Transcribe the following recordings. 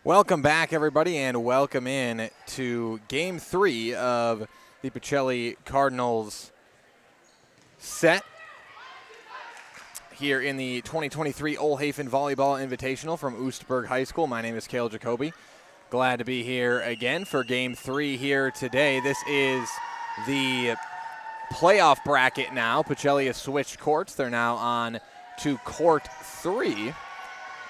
Welcome back, everybody, and welcome in to Game 3 of the Pacelli Cardinals set here in the 2023 Oelhafen Volleyball Invitational from Oostburg High School. My name is Cale Jacoby. Glad to be here again for Game 3 here today. This is the playoff bracket now. Pacelli has switched courts. They're now on to Court 3.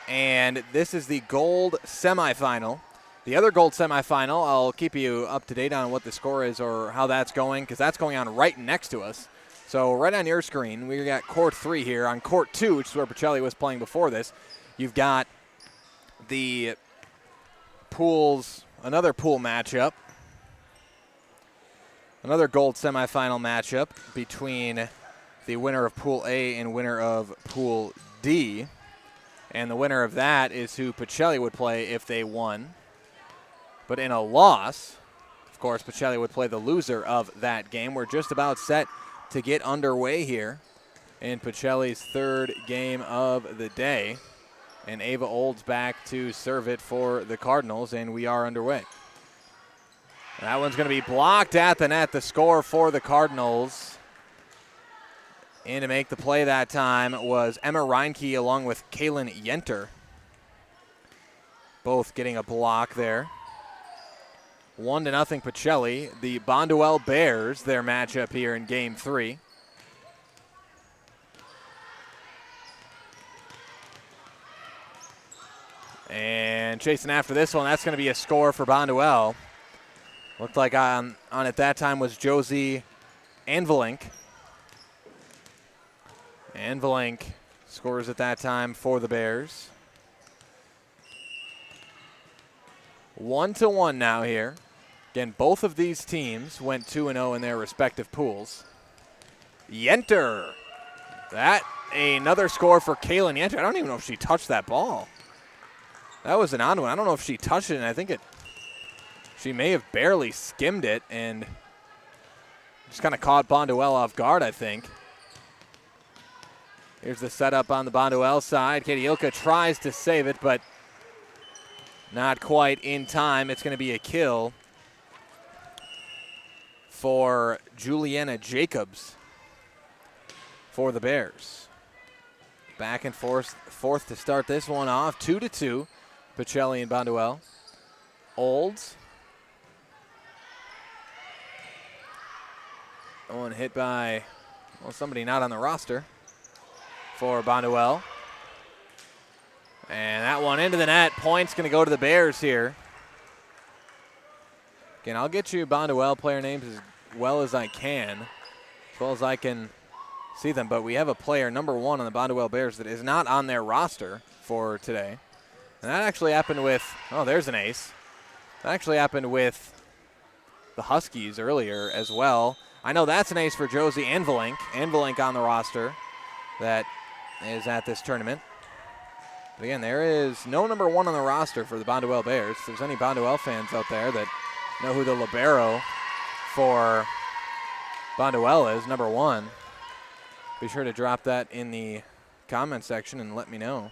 And this is the gold semifinal. The other gold semifinal, I'll keep you up to date on what the score is or how that's going, because that's going on right next to us. So right on your screen, we got Court 3 here. On Court 2, which is where Pacelli was playing before this, you've got the pools, another pool matchup, another gold semifinal matchup between the winner of Pool A and winner of Pool D. And the winner of that is who Pacelli would play if they won. But in a loss, of course, Pacelli would play the loser of that game. We're just about set to get underway here in Pacelli's third game of the day. And Ava Olds back to serve it for the Cardinals, and we are underway. That one's going to be blocked at the net. The score for the Cardinals, and to make the play that time, was Emma Reinke along with Kaylin Yenter. Both getting a block there. 1-0 Pacelli. The Bonduelle Bears, their matchup here in Game 3. And chasing after this one, that's going to be a score for Bonduelle. Looked like on at that time was Josie Anvelink. Anvelink scores at that time for the Bears. 1-1 now here. Again, both of these teams went 2-0 in their respective pools. Yenter. That, another score for Kaylin Yenter. I don't even know if she touched that ball. That was an odd one. I don't know if she touched it, and I think she may have barely skimmed it and just kind of caught Bonduelle off guard, I think. Here's the setup on the Bonduelle side. Katie Ilka tries to save it, but not quite in time. It's going to be a kill for Juliana Jacobs for the Bears. Back and forth to start this one off. 2-2, Pacelli and Bonduelle. Olds. One hit by, well, somebody not on the roster for Bonduelle. And that one into the net. Point's going to go to the Bears here. Again, I'll get you Bonduelle player names as well as I can see them. But we have a player, number 1 on the Bonduelle Bears, that is not on their roster for today. And that actually happened with, oh, there's an ace. That actually happened with the Huskies earlier as well. I know that's an ace for Josie Anvelink. Anvelink on the roster that is at this tournament. But again, there is no number 1 on the roster for the Bonduelle Bears. If there's any Bonduelle fans out there that know who the libero for Bonduelle is, number 1, be sure to drop that in the comment section and let me know.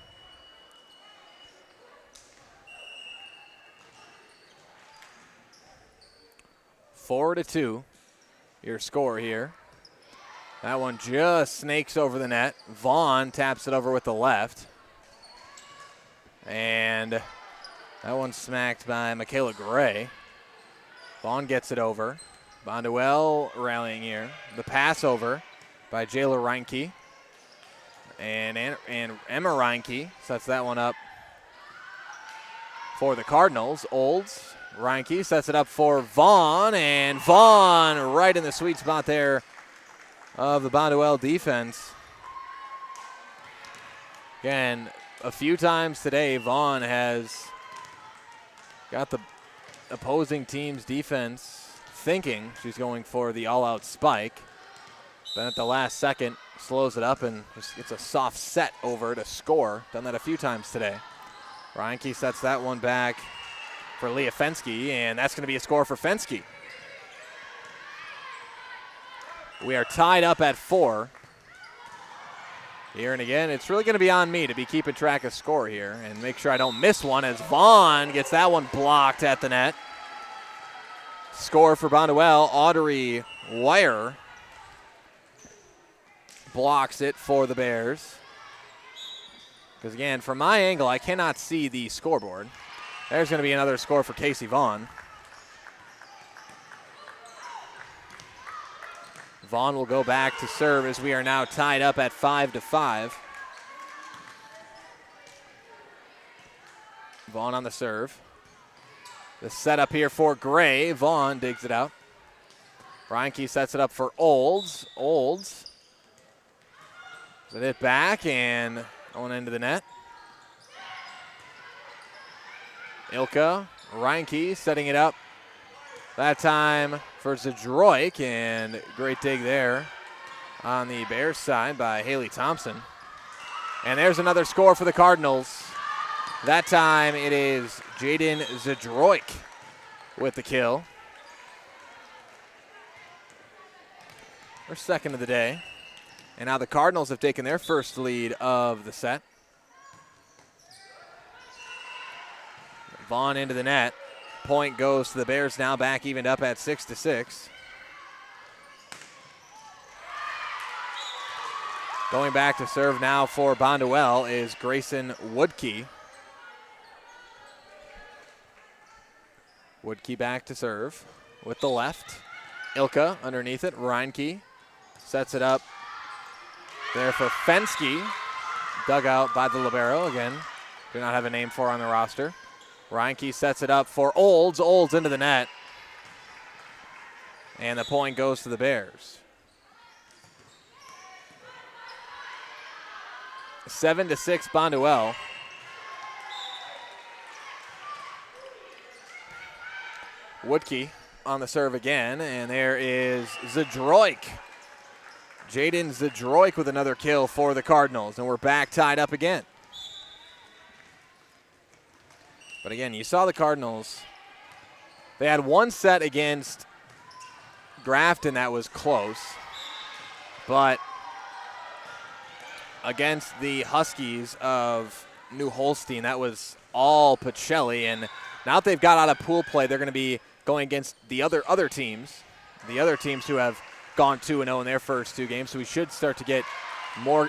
Four to 2, your score here. That one just snakes over the net. Vaughn taps it over with the left. And that one's smacked by Michaela Gray. Vaughn gets it over. Bonduelle rallying here. The pass over by Jayla Reinke. And Emma Reinke sets that one up for the Cardinals. Olds. Reinke sets it up for Vaughn. And Vaughn right in the sweet spot there of the Bonduelle defense. Again, a few times today, Vaughn has got the opposing team's defense thinking she's going for the all-out spike. Then at the last second, slows it up and just gets a soft set over to score. Done that a few times today. Reinke sets that one back for Leah Fensky, and that's going to be a score for Fensky. We are tied up at 4. Here and again, it's really going to be on me to be keeping track of score here and make sure I don't miss one as Vaughn gets that one blocked at the net. Score for Bonduelle, Audrey Wire blocks it for the Bears. Because again, from my angle, I cannot see the scoreboard. There's going to be another score for Casey Vaughn. Vaughn will go back to serve as we are now tied up at 5-5. Vaughn on the serve. The setup here for Gray. Vaughn digs it out. Reinke sets it up for Olds. Olds. Set it back and going into the net. Ilka. Reinke setting it up. That time for Zadroik, and great dig there on the Bears side by Haley Thompson. And there's another score for the Cardinals. That time it is Jaden Zadroik with the kill. Her second of the day. And now the Cardinals have taken their first lead of the set. Vaughn into the net. Point goes to the Bears now, back evened up at 6-6. Going back to serve now for Bonduelle is Grayson Woodkey. Woodkey back to serve with the left. Ilka underneath it. Reinke sets it up there for Fensky. Dug out by the libero. Again, do not have a name for on the roster. Reinke sets it up for Olds. Olds into the net. And the point goes to the Bears. 7-6 Bonduelle. Woodkey on the serve again, and there is Zadroik. Jaden Zadroik with another kill for the Cardinals, and we're back tied up again. But again, you saw the Cardinals. They had one set against Grafton that was close, but against the Huskies of New Holstein, that was all Pacelli. And now that they've got out of pool play, they're going to be going against the other teams, who have gone 2-0 in their first two games. So we should start to get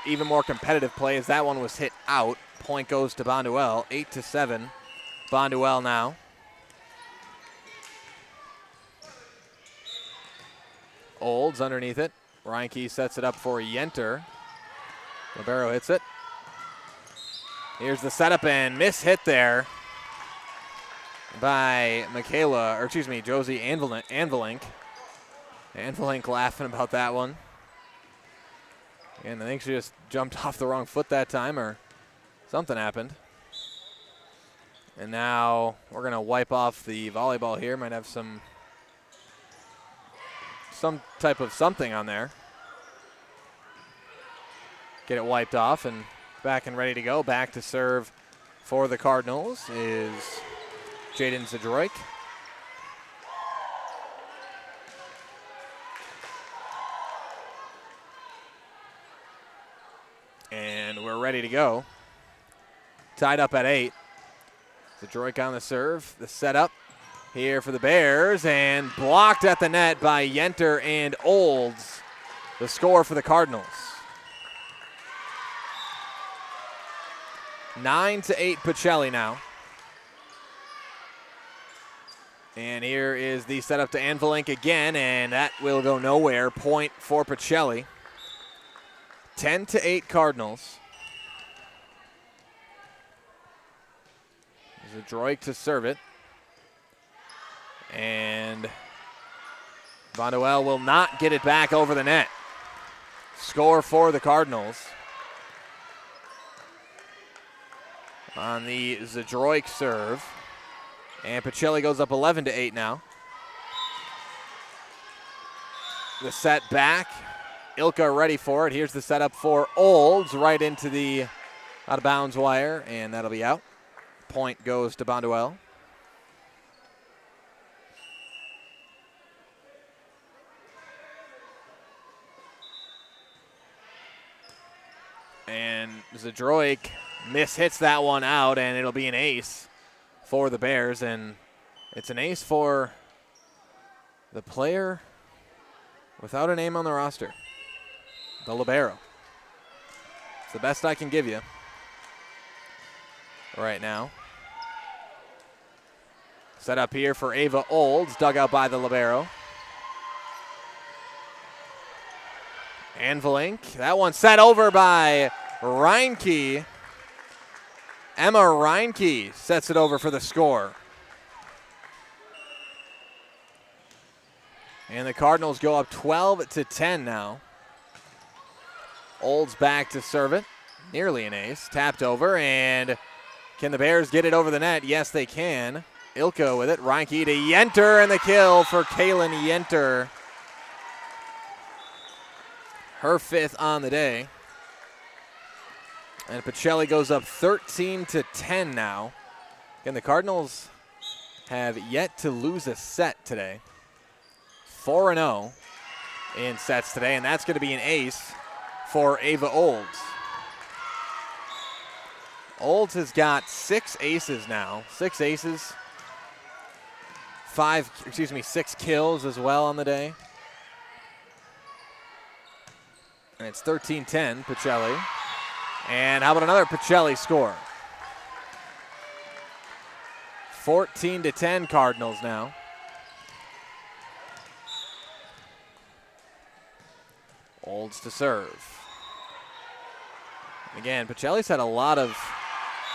even more competitive play as that one was hit out. Point goes to Bonduelle, 8-7. Bonduelle now. Olds underneath it. Reinke sets it up for Yenter. Libero hits it. Here's the setup and miss hit there by Josie Anvilink. Anvilink laughing about that one. And I think she just jumped off the wrong foot that time, or something happened. And now we're going to wipe off the volleyball here. Might have some type of something on there. Get it wiped off and back and ready to go. Back to serve for the Cardinals is Jaden Zadroik. And we're ready to go. Tied up at 8. Zadroik on the serve. The setup here for the Bears, and blocked at the net by Yenter and Olds. The score for the Cardinals. 9-8 Pacelli now. And here is the setup to Anvilink again, and that will go nowhere. Point for Pacelli. 10-8 Cardinals. Zadroik to serve it. And Bonduelle will not get it back over the net. Score for the Cardinals. On the Zadroik serve. And Pacelli goes up 11-8 now. The set back. Ilka ready for it. Here's the setup for Olds right into the out of bounds wire, and that'll be out. Point goes to Bonduelle. And Zadroik mishits that one out, and it'll be an ace for the Bears. And it's an ace for the player without a name on the roster, the libero. It's the best I can give you right now. Set up here for Ava Olds, dug out by the libero. Anvilink, that one set over by Reinke. Emma Reinke sets it over for the score. And the Cardinals go up 12-10 now. Olds back to serve it. Nearly an ace. Tapped over, and can the Bears get it over the net? Yes, they can. Ilka with it. Reinke to Yenter, and the kill for Kaylin Yenter. Her fifth on the day. And Pacelli goes up 13-10 now. Again, the Cardinals have yet to lose a set today. 4-0 in sets today, and that's going to be an ace for Ava Olds. Olds has got 6 aces now. 6 aces. 6 kills as well on the day. And it's 13-10, Pacelli. And how about another Pacelli score? 14-10 Cardinals now. Olds to serve. Again, Pacelli's had a lot of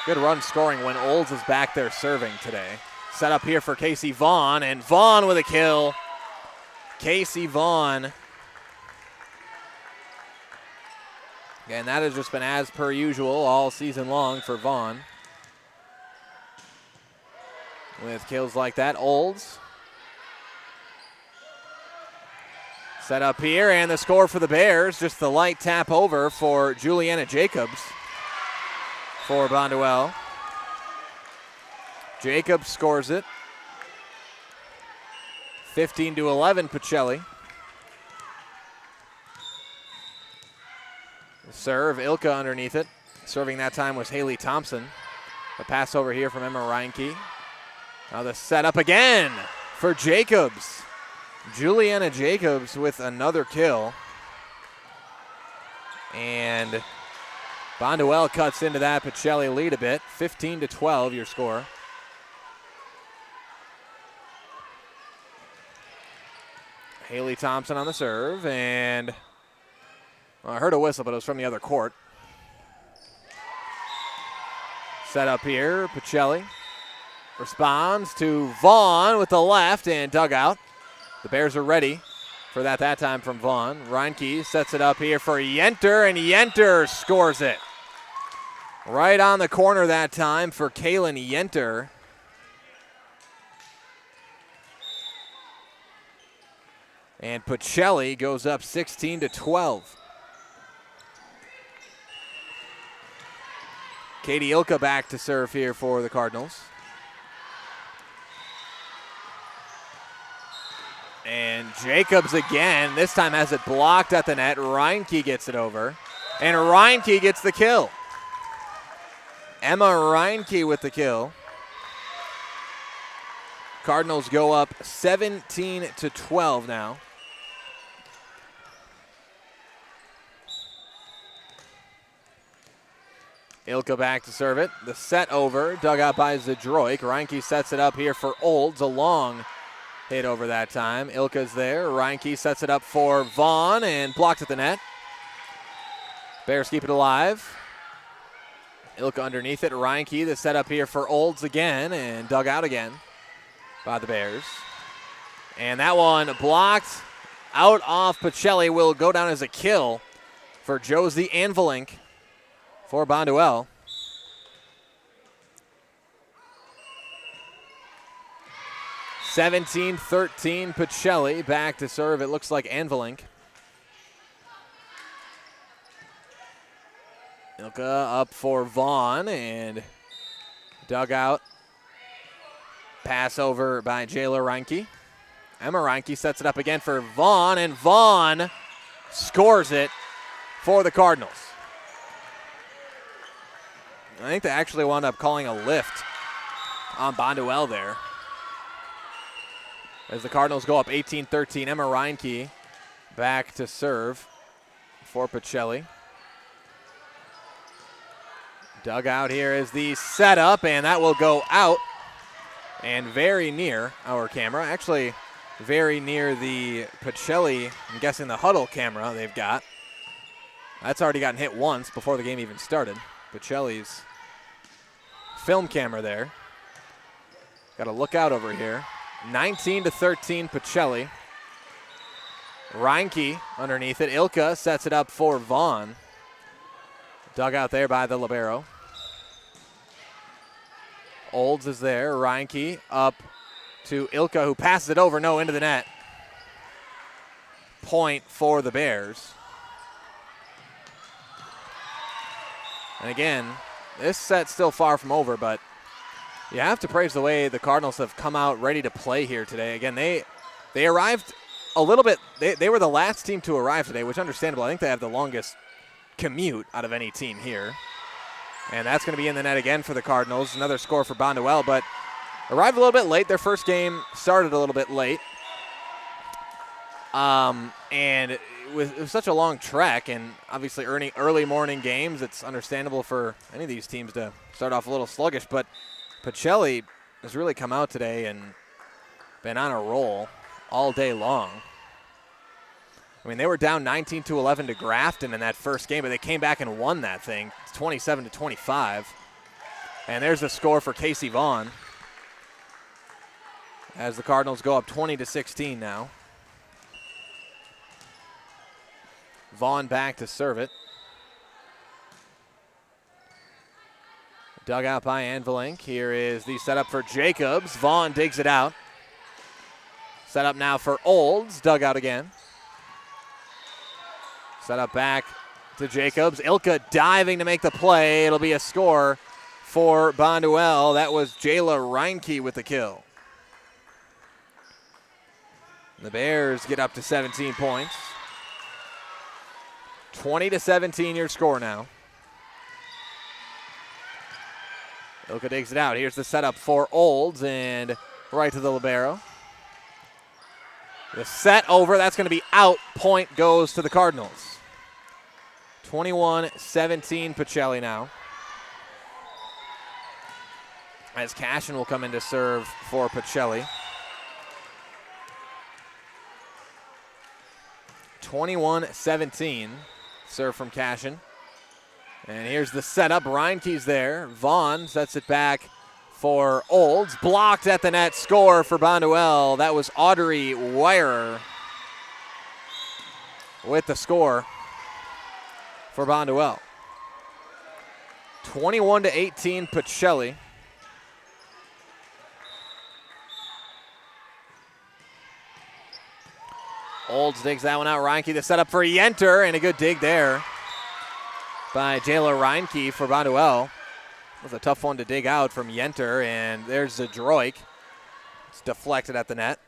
good run scoring when Olds is back there serving today. Set up here for Casey Vaughn, and Vaughn with a kill. Casey Vaughn. Again, that has just been as per usual all season long for Vaughn. With kills like that, Olds. Set up here, and the score for the Bears, just the light tap over for Juliana Jacobs for Bonduelle. Jacobs scores it. 15-11, Pacelli. Serve, Ilka underneath it. Serving that time was Haley Thompson. The pass over here from Emma Reinke. Now the setup again for Jacobs. Juliana Jacobs with another kill. And Bonduelle cuts into that Pacelli lead a bit. 15-12 your score. Haley Thompson on the serve, and well, I heard a whistle, but it was from the other court. Set up here, Pacelli responds to Vaughn with the left and dug out. The Bears are ready for that time from Vaughn. Reinke sets it up here for Yenter, and Yenter scores it. Right on the corner that time for Kaylin Yenter. And Pacelli goes up 16-12. Katie Ilka back to serve here for the Cardinals. And Jacobs again, this time has it blocked at the net. Reinke gets it over, and Reinke gets the kill. Emma Reinke with the kill. Cardinals go up 17-12 now. Ilka back to serve it. The set over, dug out by Zadroik. Reinke sets it up here for Olds. A long hit over that time. Ilka's there. Reinke sets it up for Vaughn and blocked at the net. Bears keep it alive. Ilka underneath it. Reinke, the set up here for Olds again and dug out again by the Bears. And that one blocked out off Pacelli will go down as a kill for Josie Anvilink for Bonduelle. (17-13) Pacelli back to serve. It looks like Anvilink. Ilka up for Vaughn and dug out. Pass over by Jayla Reinke. Emma Reinke sets it up again for Vaughn, and Vaughn scores it for the Cardinals. I think they actually wound up calling a lift on Bonduelle there. As the Cardinals go up 18-13, Emma Reinke back to serve for Pacelli. Dugout here is the setup, and that will go out and very near our camera. Actually, very near the Pacelli, I'm guessing the huddle camera they've got. That's already gotten hit once before the game even started. Pacelli's film camera there. Got to look out over here. 19-13 Pacelli. Reinke underneath it. Ilka sets it up for Vaughn. Dugout there by the libero. Olds is there. Reinke up to Ilka, who passes it over. No, into the net. Point for the Bears. And again, this set's still far from over, but you have to praise the way the Cardinals have come out ready to play here today. Again, they arrived a little bit. They were the last team to arrive today, which is understandable. I think they have the longest commute out of any team here. And that's going to be in the net again for the Cardinals. Another score for Bonduelle, but arrived a little bit late. Their first game started a little bit late. And it was such a long trek, and obviously early morning games, it's understandable for any of these teams to start off a little sluggish. But Pacelli has really come out today and been on a roll all day long. I mean, they were down 19-11 to Grafton in that first game, but they came back and won that thing, 27-25. And there's the score for Casey Vaughn as the Cardinals go up 20-16 now. Vaughn back to serve it. Dugout by Anvilink. Here is the setup for Jacobs. Vaughn digs it out. Set up now for Olds. Dugout again. Set up back to Jacobs. Ilka diving to make the play. It'll be a score for Bonduelle. That was Jayla Reinke with the kill. The Bears get up to 17 points. 20-17 your score now. Ilka digs it out. Here's the setup for Olds and right to the libero. The set over. That's going to be out. Point goes to the Cardinals. 21-17 Pacelli now. As Cashin will come in to serve for Pacelli. 21-17. Serve from Cashin. And here's the setup. Reinke's there. Vaughn sets it back for Olds. Blocked at the net. Score for Bonduelle. That was Audrey WIAA with the score for Bonduelle. 21-18 Pacelli. Olds digs that one out. Reinke the setup for Yenter, and a good dig there by Jayla Reinke for Bonduelle. It was a tough one to dig out from Yenter, and there's Zadroik. It's deflected at the net.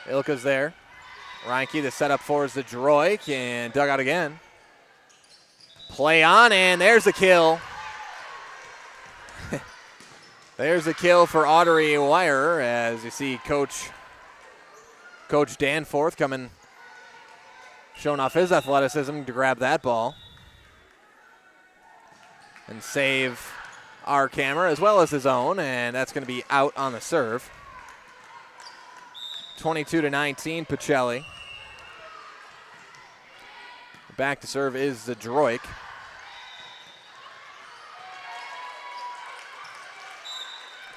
Ilka's there. Reinke the setup for Zadroik, and dug out again. Play on, and there's the kill. There's the kill for Audrey WIAA, as you see Coach Danforth coming, showing off his athleticism to grab that ball and save our camera as well as his own, and that's going to be out on the serve. 22-19 Pacelli. Back to serve is Zadroik.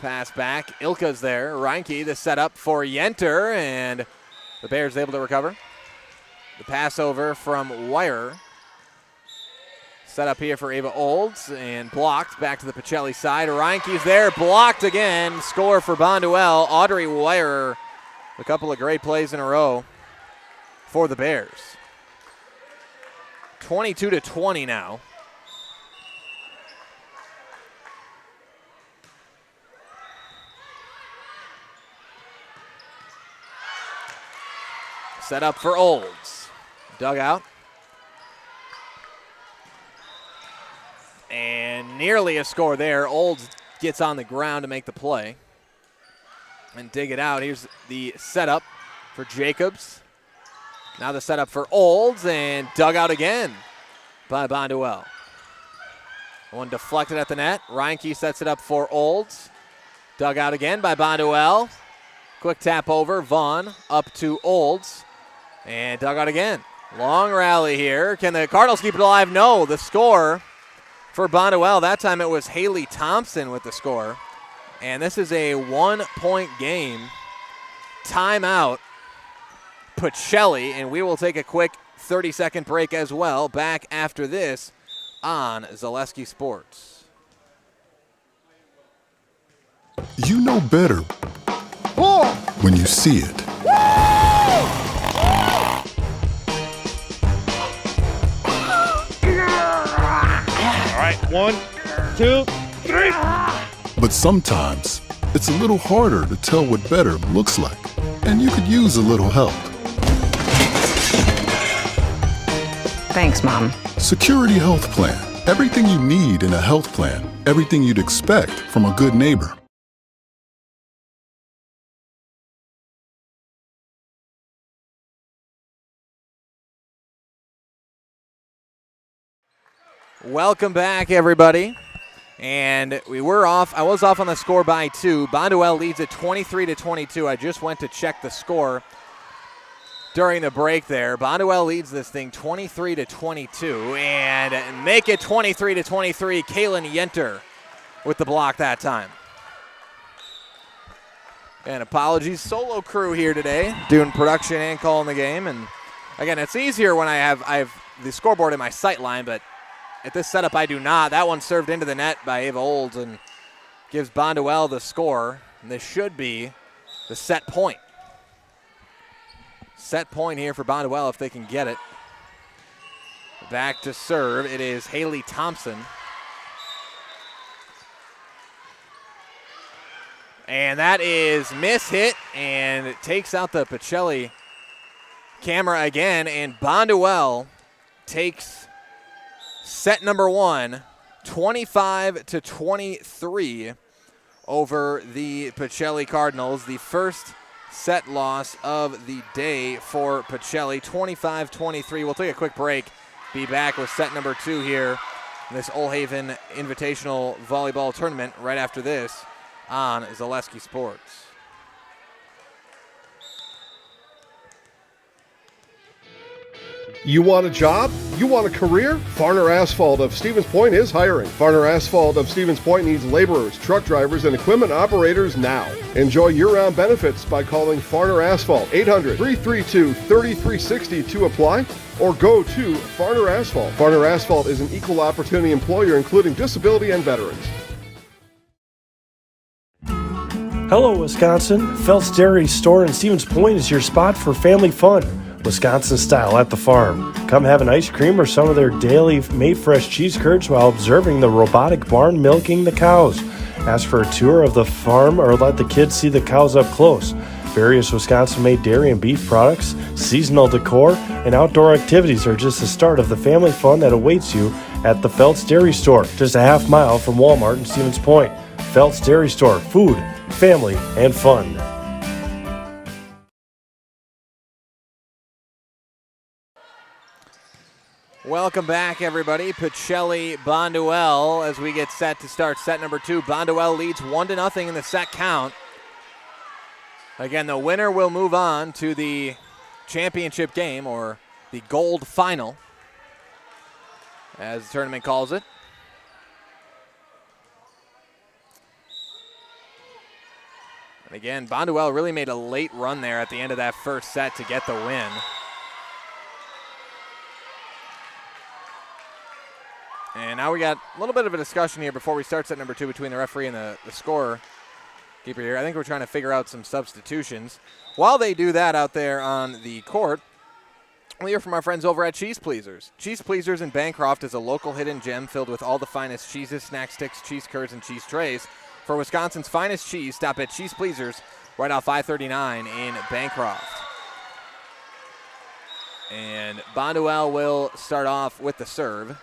Pass back. Ilka's there. Reinke the setup for Yenter, and the Bears able to recover. The pass over from WIAA. Set up here for Ava Olds, and blocked back to the Pacelli side. Reinke's there. Blocked again. Score for Bonduelle. Audrey WIAA. A couple of great plays in a row for the Bears. 22-20 now. Set up for Olds. Dug out. And nearly a score there. Olds gets on the ground to make the play and dig it out. Here's the setup for Jacobs. Now the setup for Olds, and dug out again by Bonduel. One deflected at the net. Reinke sets it up for Olds. Dug out again by Bonduel. Quick tap over. Vaughn up to Olds. And dug out again. Long rally here. Can the Cardinals keep it alive? No. The score for Bonduel, that time it was Haley Thompson with the score. And this is a 1-point game. Timeout. Pacelli, and we will take a quick 30-second break as well. Back after this on Zaleski Sports. You know better when you see it. All right, 1, 2, 3. But sometimes it's a little harder to tell what better looks like, and you could use a little help. Thanks, Mom. Security Health Plan. Everything you need in a health plan. Everything you'd expect from a good neighbor. Welcome back, everybody. And I was off on the score by 2. Bonduel leads at 23-22. I just went to check the score during the break there. Bonduel leads this thing 23-22, and make it 23-23. Kaylin Yenter with the block that time. And apologies, solo crew here today, doing production and calling the game. And again, it's easier when I have the scoreboard in my sight line, but at this setup I do not. That one served into the net by Ava Olds and gives Bonduel the score. And this should be the set point. Set point here for Bonduel if they can get it. Back to serve. It is Haley Thompson. And that is miss-hit, and it takes out the Pacelli camera again. And Bonduel takes set number 1, 25-23 over the Pacelli Cardinals. The first set loss of the day for Pacelli, 25-23. We'll take a quick break. Be back with set number 2 here in this Oelhafen Invitational Volleyball Tournament right after this on Zaleski Sports. You want a job? You want a career? Farner Asphalt of Stevens Point is hiring. Farner Asphalt of Stevens Point needs laborers, truck drivers, and equipment operators now. Enjoy year-round benefits by calling Farner Asphalt 800-332-3360 to apply, or go to Farner Asphalt. Farner Asphalt is an equal opportunity employer including disability and veterans. Hello, Wisconsin. Phelps Dairy Store in Stevens Point is your spot for family fun. Wisconsin style at the farm. Come have an ice cream or some of their daily made fresh cheese curds while observing the robotic barn milking the cows. Ask for a tour of the farm or let the kids see the cows up close. Various Wisconsin-made dairy and beef products, seasonal decor, and outdoor activities are just the start of the family fun that awaits you at the Phelps Dairy Store, just a half mile from Walmart in Stevens Point. Phelps Dairy Store, food, family, and fun. Welcome back, everybody. Pacelli Bonduel as we get set to start set number 2. Bonduel leads 1-0 in the set count. Again, the winner will move on to the championship game, or the gold final, as the tournament calls it. And again, Bonduel really made a late run there at the end of that first set to get the win. And now we got a little bit of a discussion here before we start set number 2 between the referee and the scorer keeper here. I think we're trying to figure out some substitutions. While they do that out there on the court, we'll hear from our friends over at Cheese Pleasers. Cheese Pleasers in Bancroft is a local hidden gem filled with all the finest cheeses, snack sticks, cheese curds, and cheese trays. For Wisconsin's finest cheese, stop at Cheese Pleasers right off I-39 in Bancroft. And Bonduel will start off with the serve.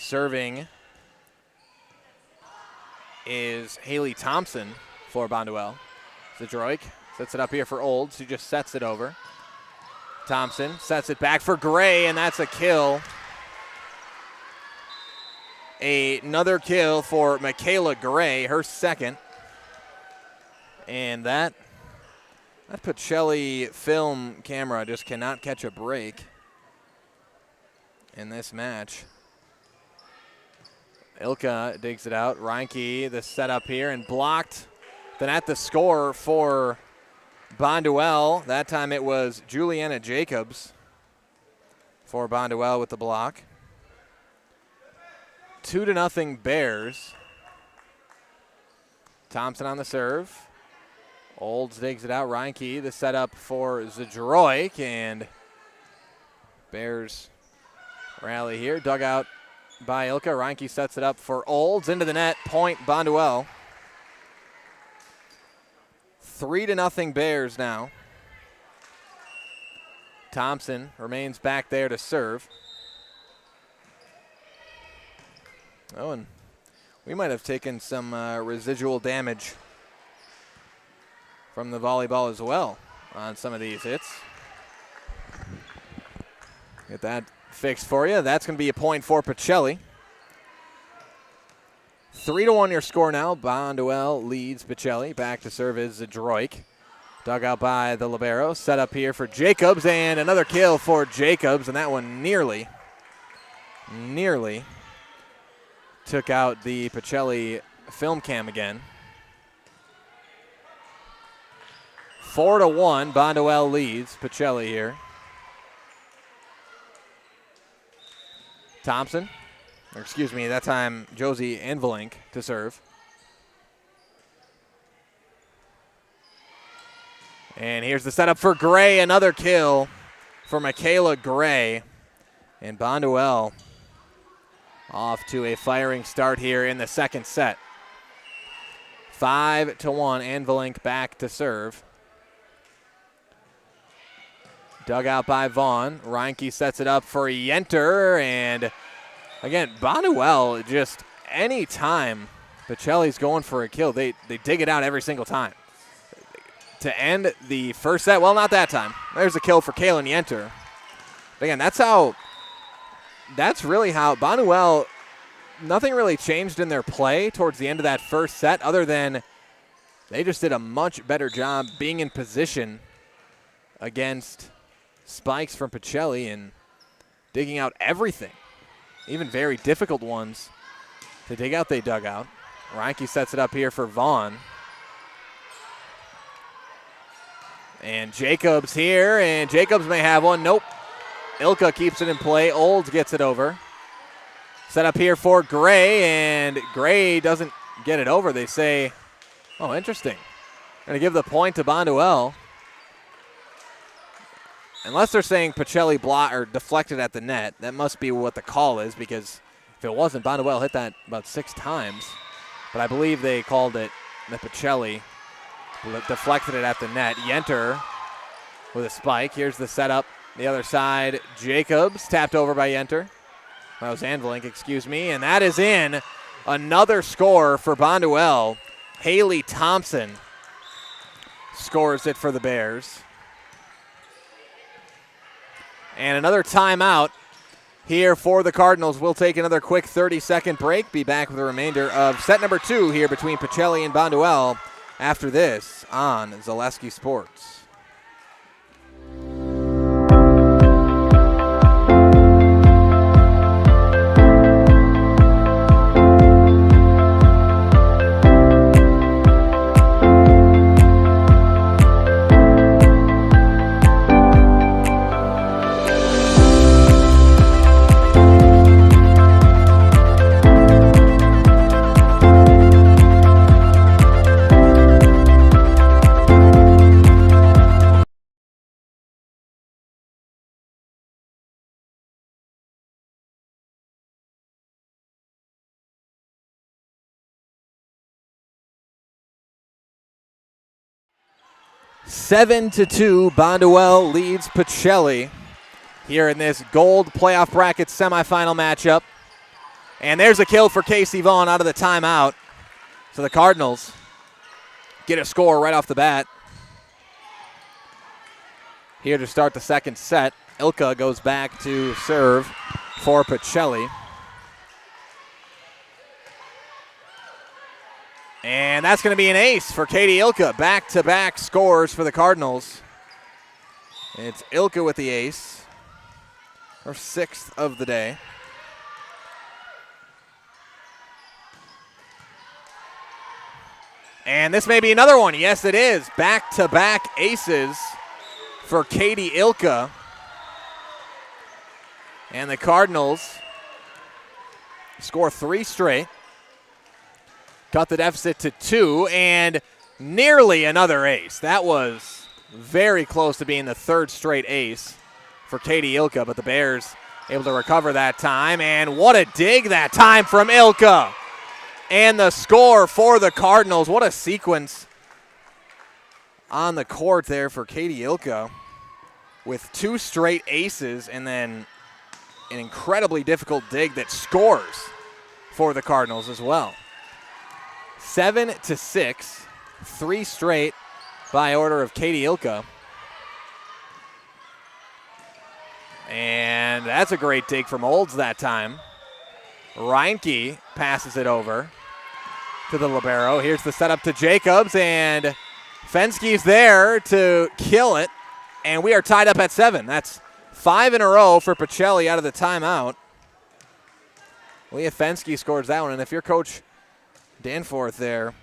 Serving is Haley Thompson for Bonduelle. Zadroik sets it up here for Olds, who just sets it over. Thompson sets it back for Gray, and that's a kill. Another kill for Michaela Gray, her second. And that Pacelli film camera just cannot catch a break in this match. Ilka digs it out. Reinke, the setup here, and blocked. Then at the score for Bonduelle. That time it was Juliana Jacobs for Bonduelle with the block. 2-0 Bears. Thompson on the serve. Olds digs it out. Reinke, the setup for Zadroik, and Bears rally here. Dug out by Ilka. Reinke sets it up for Olds into the net. Point Bonduelle. 3-0 Bears now. Thompson remains back there to serve. Oh, and we might have taken some residual damage from the volleyball as well on some of these hits. Get that fixed for you. That's going to be a point for Pacelli. 3-1 your score now. Bonduelle leads Pacelli. Back to serve is Zadroik. Dug out by the libero. Set up here for Jacobs, and another kill for Jacobs, and that one nearly took out the Pacelli film cam again. 4-1, Bonduelle leads Pacelli here. Thompson, or excuse me, that time Josie Envelink to serve. And here's the setup for Gray, another kill for Michaela Gray. And Bonduelle off to a firing start here in the second set. 5-1, Envelink back to serve. Dug out by Vaughn. Reinke sets it up for Yenter, and again, Bonduelle, just any time Pacelli's going for a kill, they dig it out every single time. To end the first set, well, not that time. There's a kill for Kaylin Yenter. But again, that's really how Bonduelle, nothing really changed in their play towards the end of that first set, other than they just did a much better job being in position against spikes from Pacelli and digging out everything, even very difficult ones to dig out. They dug out. Reinke sets it up here for Vaughn. And Jacobs here, and Jacobs may have one. Nope. Ilka keeps it in play. Olds gets it over. Set up here for Gray, and Gray doesn't get it over. They say, oh, interesting. Going to give the point to Bonduelle. Unless they're saying Pacelli blocked or deflected at the net, that must be what the call is, because if it wasn't, Bonduelle hit that about 6 times. But I believe they called it that Pacelli deflected it at the net. Yenter with a spike. Here's the setup. The other side, Jacobs tapped over by Yenter. That was Envelink, excuse me. And that is in. Another score for Bonduelle. Haley Thompson scores it for the Bears. And another timeout here for the Cardinals. We'll take another quick 30-second break. Be back with the remainder of set number 2 here between Pacelli and Bonduelle after this on Zaleski Sports. Seven to 2, Bonduelle leads Pacelli here in this gold playoff bracket semifinal matchup. And there's a kill for Casey Vaughn out of the timeout. So the Cardinals get a score right off the bat. Here to start the second set, Ilka goes back to serve for Pacelli. And that's going to be an ace for Katie Ilka. Back-to-back scores for the Cardinals. It's Ilka with the ace, her 6th of the day. And this may be another one. Yes, it is. Back-to-back aces for Katie Ilka. And the Cardinals score 3 straight. Cut the deficit to 2, and nearly another ace. That was very close to being the 3rd straight ace for Katie Ilka, but the Bears able to recover that time. And what a dig that time from Ilka. And the score for the Cardinals. What a sequence on the court there for Katie Ilka with 2 straight aces and then an incredibly difficult dig that scores for the Cardinals as well. 7-6, 3 straight by order of Katie Ilka. And that's a great dig from Olds that time. Reinke passes it over to the libero. Here's the setup to Jacobs, and Fenske's there to kill it. And we are tied up at 7. That's 5 in a row for Pacelli out of the timeout. Leah Fenske scores that one, and if you're Coach Danforth there,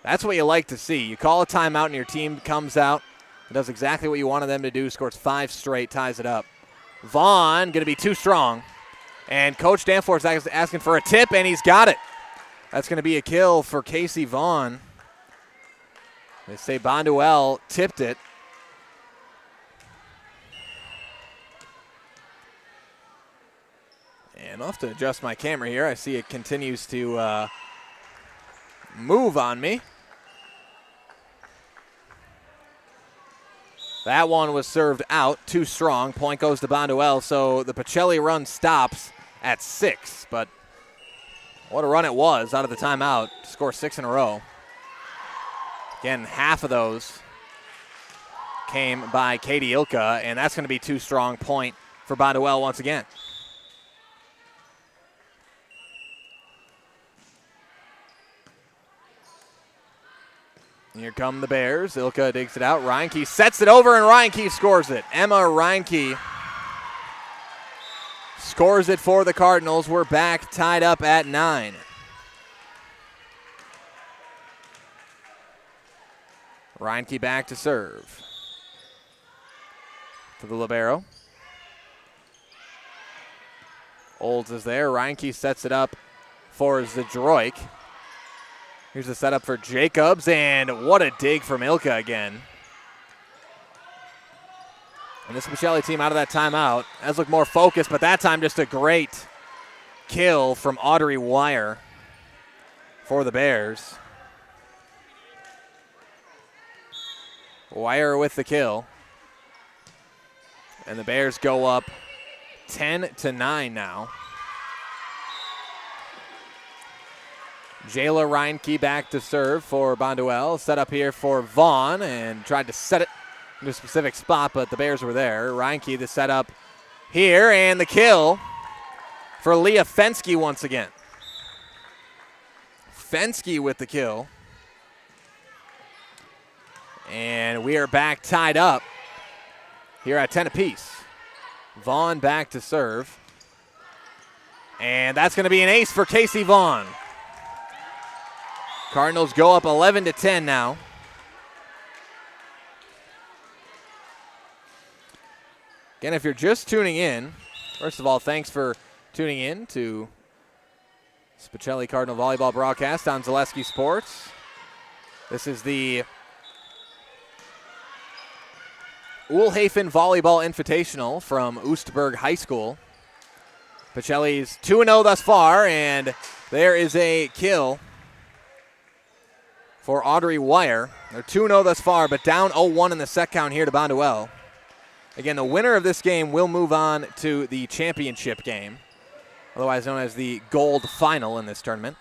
that's what you like to see. You call a timeout and your team comes out and does exactly what you wanted them to do, scores 5 straight, ties it up. Vaughn going to be too strong, and Coach Danforth's asking for a tip, and he's got it. That's going to be a kill for Casey Vaughn. They say Bonduel tipped it. And I'll have to adjust my camera here. I see it continues to move on me. That one was served out, too strong. Point goes to Bonduel, so the Pacelli run stops at 6. But what a run it was out of the timeout to score 6 in a row. Again, half of those came by Katie Ilka, and that's going to be too strong. Point for Bonduel once again. Here come the Bears. Ilka digs it out. Reinke sets it over, and Reinke scores it. Emma Reinke scores it for the Cardinals. We're back tied up at 9. Reinke back to serve. To the libero. Olds is there. Reinke sets it up for Zdroik. Here's the setup for Jacobs, and what a dig from Ilka again. And this Pacelli team out of that timeout has looked more focused, but that time just a great kill from Audrey Wire for the Bears. Wire with the kill. And the Bears go up 10-9 now. Jayla Reinke back to serve for Bonduel. Set up here for Vaughn and tried to set it into a specific spot, but the Bears were there. Reinke the setup here, and the kill for Leah Fenske once again. Fenske with the kill. And we are back tied up here at 10 apiece. Vaughn back to serve. And that's going to be an ace for Casey Vaughn. Cardinals go up 11-10 now. Again, if you're just tuning in, first of all, thanks for tuning in to Pacelli Cardinal Volleyball broadcast on Zaleski Sports. This is the Oelhafen Volleyball Invitational from Oostburg High School. Pacelli's 2-0 thus far, and there is a kill for Audrey Wire. They're 2-0 thus far, but down 0-1 in the set count here to Bonduel. Again, the winner of this game will move on to the championship game. otherwise known as the gold final in this tournament.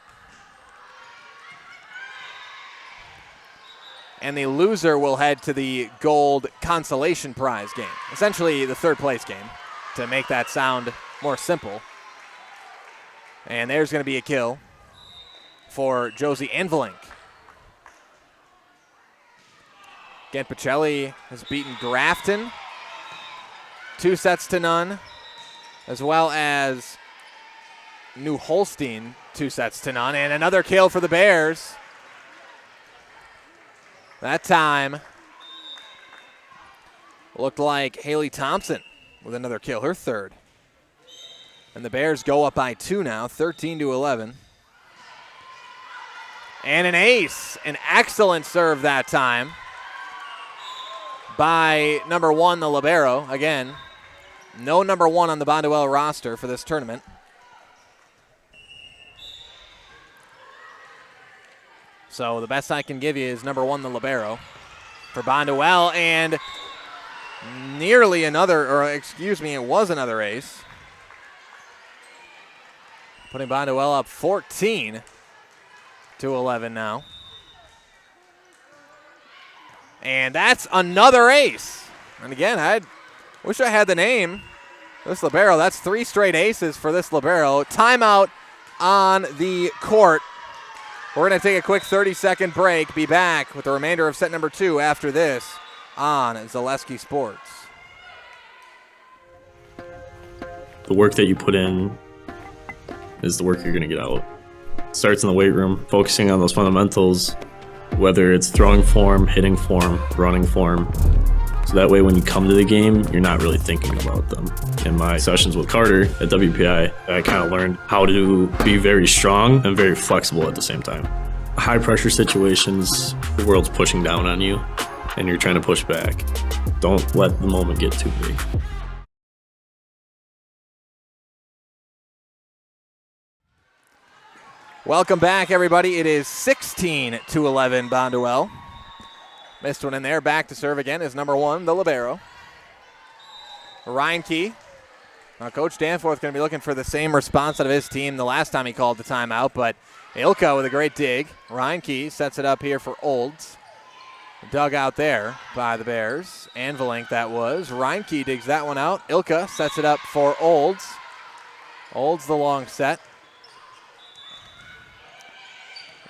And the loser will head to the gold consolation prize game, essentially the third place game, to make that sound more simple. And there's going to be a kill for Josie Anvelink. Again, Pacelli has beaten Grafton 2-0, as well as New Holstein 2-0. And another kill for the Bears. That time looked like Haley Thompson with another kill, her third. And the Bears go up by 2 now, 13-11. And an ace, an excellent serve that time by number 1, the libero. Again, no number 1 on the Bonduelle roster for this tournament. So the best I can give you is number 1, the libero for Bonduelle, and nearly another, or excuse me, it was another ace. Putting Bonduelle up 14-11 now. And that's another ace. And again, I wish I had the name. This libero, that's 3 straight aces for this libero. Timeout on the court. We're going to take a quick 30-second break. Be back with the remainder of set number 2 after this on Zaleski Sports. The work that you put in is the work you're going to get out. It starts in the weight room, focusing on those fundamentals, whether it's throwing form, hitting form, running form. So that way when you come to the game, you're not really thinking about them. In my sessions with Carter at WPI, I kind of learned how to be very strong and very flexible at the same time. High pressure situations, the world's pushing down on you and you're trying to push back. Don't let the moment get too big. Welcome back, everybody. It is 16-11 Bonduelle. Missed one in there. Back to serve again is number 1, the libero. Reinke. Now, Coach Danforth going to be looking for the same response out of his team the last time he called the timeout, but Ilka with a great dig. Reinke sets it up here for Olds. Dug out there by the Bears. Anvelink that was. Reinke digs that one out. Ilka sets it up for Olds. Olds the long set.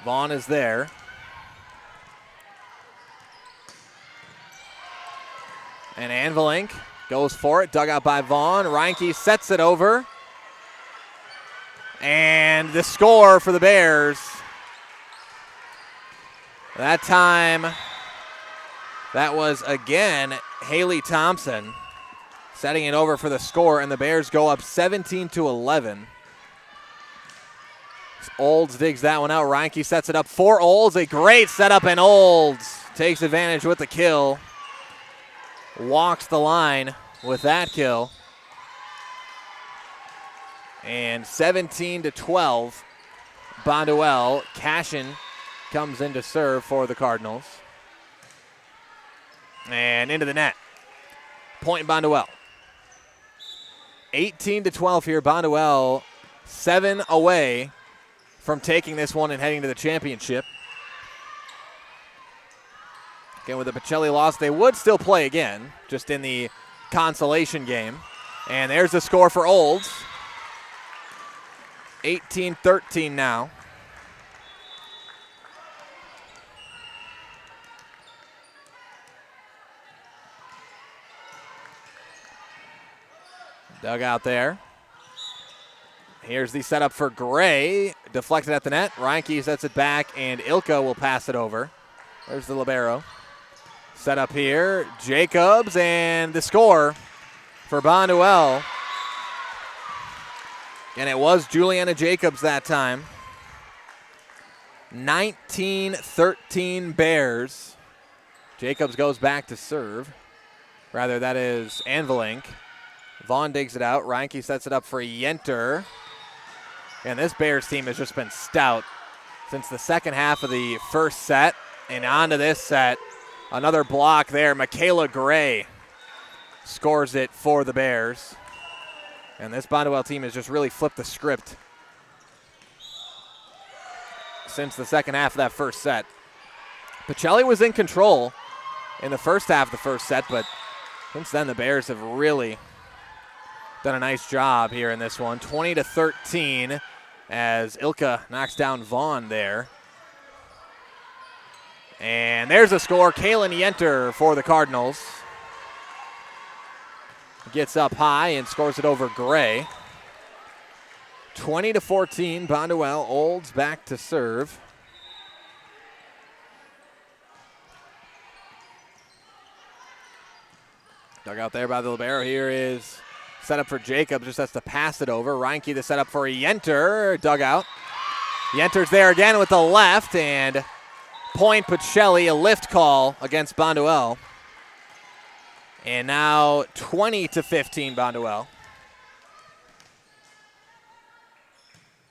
Vaughn is there. And Anvelink goes for it, dug out by Vaughn. Reinke sets it over. And the score for the Bears. That time, that was again Haley Thompson setting it over for the score, and the Bears go up 17-11. Olds digs that one out. Reinke sets it up for Olds. A great setup, and Olds takes advantage with the kill. Walks the line with that kill. And 17-12, Bonduelle. Cashin comes in to serve for the Cardinals. And into the net. Point Bonduelle. 18-12 here. Bonduelle 7 away from taking this one and heading to the championship. Again, with the Pacelli loss, they would still play again, just in the consolation game. And there's the score for Olds. 18-13 now. Dug out there. Here's the setup for Gray. Deflected at the net. Reinke sets it back, and Ilka will pass it over. There's the libero. Set up here. Jacobs, and the score for Bonduelle. And it was Juliana Jacobs that time. 19-13 Bears. Jacobs goes back to serve. Rather, that is Anvelink. Vaughn digs it out. Reinke sets it up for Yenter. And this Bears team has just been stout since the second half of the first set. And on to this set. Another block there. Michaela Gray scores it for the Bears. And this Bonduelle team has just really flipped the script since the second half of that first set. Pacelli was in control in the first half of the first set, but since then the Bears have really done a nice job here in this one. 20-13 as Ilka knocks down Vaughn there. And there's a score. Kaylin Yenter for the Cardinals. Gets up high and scores it over Gray. 20-14, Bonduelle. Olds back to serve. Dug out there by the libero. Here is set up for Jacobs. Just has to pass it over. Reinke the setup for Yenter. Dug out. Yenter's there again with the left, and point Pacelli, a lift call against Bonduelle. And now 20-15 Bonduelle.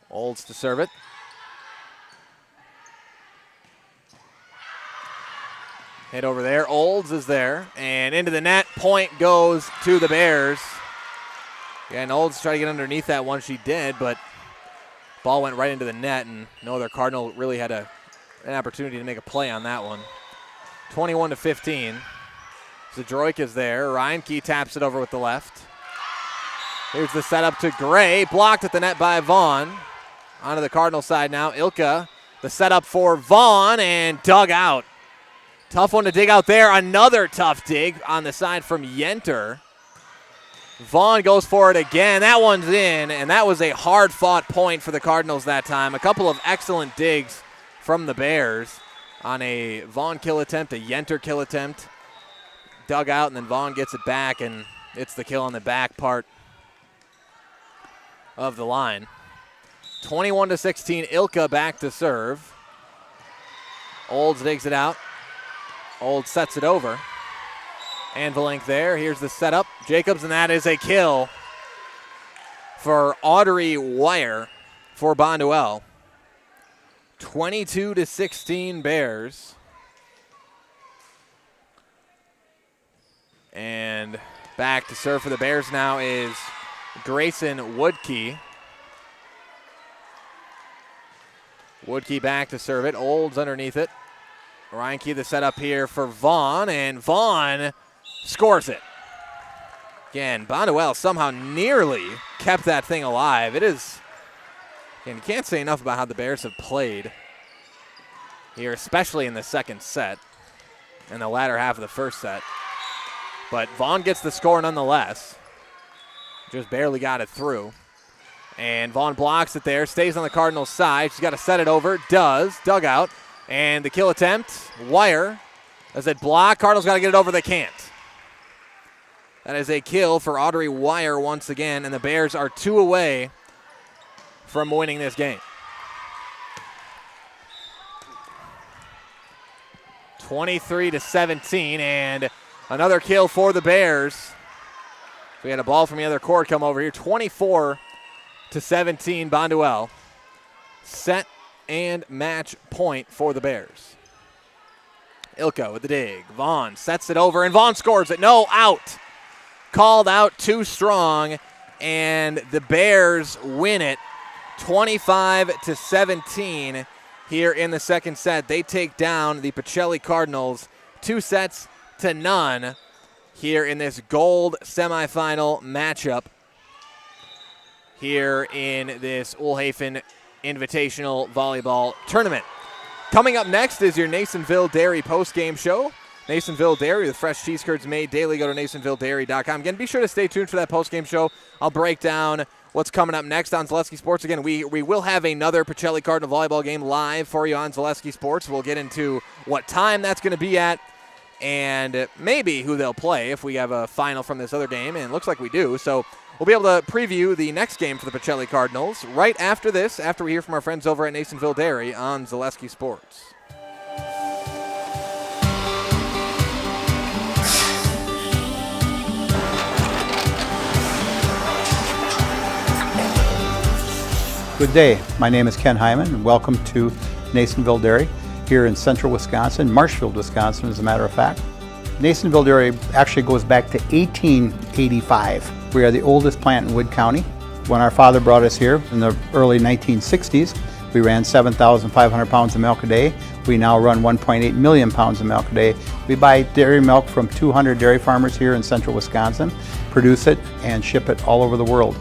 Olds to serve it. Hit over there. Olds is there. And into the net. Point goes to the Bears. Yeah, and Olds tried to get underneath that one. She did, but ball went right into the net, and no other Cardinal really had an opportunity to make a play on that one. 21-15. Zadroik is there. Reinke taps it over with the left. Here's the setup to Gray. Blocked at the net by Vaughn. Onto the Cardinal side now. Ilka, the setup for Vaughn, and dug out. Tough one to dig out there. Another tough dig on the side from Yenter. Vaughn goes for it again. That one's in, and that was a hard-fought point for the Cardinals that time. A couple of excellent digs from the Bears on a Vaughn kill attempt, a Yenter kill attempt. Dug out, and then Vaughn gets it back, and it's the kill on the back part of the line. 21-16, Ilka back to serve. Olds digs it out. Olds sets it over. Anvilink there. Here's the setup. Jacobs, and that is a kill for Audrey Wire for Bonduelle. 22-16 Bears. And back to serve for the Bears now is Grayson Woodkey. Woodkey back to serve it. Olds underneath it. Reinke the setup here for Vaughn, and Vaughn scores it. Again, Bonduelle somehow nearly kept that thing alive. It is, again, you can't say enough about how the Bears have played here, especially in the second set and the latter half of the first set. But Vaughn gets the score nonetheless. Just barely got it through. And Vaughn blocks it there, stays on the Cardinals' side. She's got to set it over, does, dug out. And the kill attempt, Wire, as it blocked. Cardinals got to get it over, they can't. That is a kill for Audrey Wire once again, and the Bears are 2 away from winning this game. 23-17, and another kill for the Bears. We had a ball from the other court come over here. 24-17, Bonduelle. Set and match point for the Bears. Ilka with the dig. Vaughn sets it over, and Vaughn scores it. No, out. Called out too strong, and the Bears win it 25-17 here in the second set. They take down the Pacelli Cardinals 2-0 here in this gold semifinal matchup here in this Oelhafen Invitational Volleyball Tournament. Coming up next is your Nasonville Dairy post-game show. Nasonville Dairy with fresh cheese curds made daily. Go to NasonvilleDairy.com. Again, be sure to stay tuned for that post-game show. I'll break down what's coming up next on Zaleski Sports. Again, we will have another Pacelli Cardinal volleyball game live for you on Zaleski Sports. We'll get into what time that's going to be at and maybe who they'll play if we have a final from this other game, and it looks like we do. So we'll be able to preview the next game for the Pacelli Cardinals right after this, after we hear from our friends over at Nasonville Dairy on Zaleski Sports. Good day. My name is Ken Hyman, and welcome to Nasonville Dairy here in central Wisconsin, Marshfield, Wisconsin, as a matter of fact. Nasonville Dairy actually goes back to 1885. We are the oldest plant in Wood County. When our father brought us here in the early 1960s, we ran 7,500 pounds of milk a day. We now run 1.8 million pounds of milk a day. We buy dairy milk from 200 dairy farmers here in central Wisconsin, produce it, and ship it all over the world.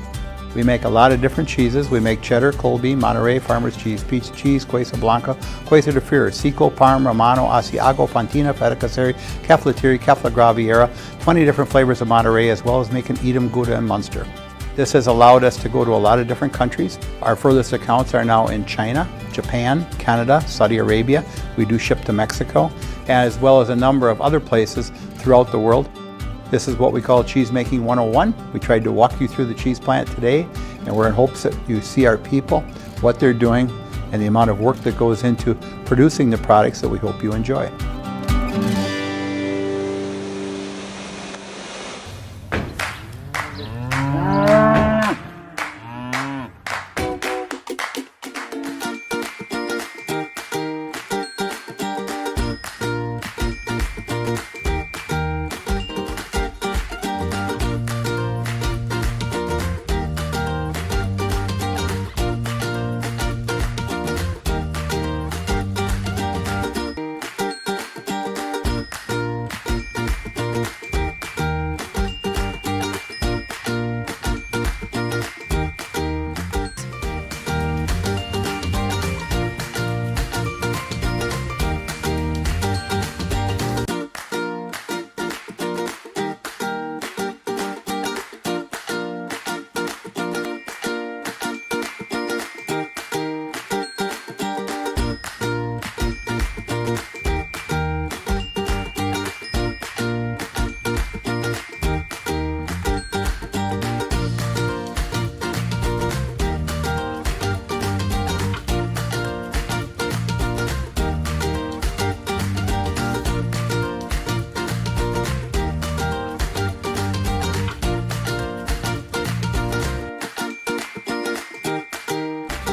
We make a lot of different cheeses. We make cheddar, Colby, Monterey, Farmer's Cheese, Pizza Cheese, Quesa Blanca, Quesa de Freer, Seco, Parm, Romano, Asiago, Fontina, Feta Caseri, Caflatiri, Cafla Graviera, 20 different flavors of Monterey, as well as making Edam, Gouda, and Munster. This has allowed us to go to a lot of different countries. Our furthest accounts are now in China, Japan, Canada, Saudi Arabia. We do ship to Mexico, as well as a number of other places throughout the world. This is what we call Cheese Making 101. We tried to walk you through the cheese plant today, and we're in hopes that you see our people, what they're doing, and the amount of work that goes into producing the products that we hope you enjoy.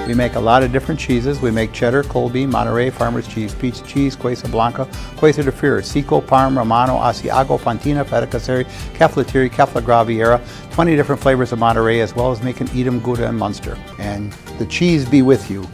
We make a lot of different cheeses. We make cheddar, Colby, Monterey, Farmer's Cheese, Pizza Cheese, Quesa Blanca, Quesa de Freer, Seco, Parm, Romano, Asiago, Fontina, Feta Caseri, Caflatiri, Cafla Graviera, 20 different flavors of Monterey, as well as making Edam, Gouda, and Munster. And the cheese be with you.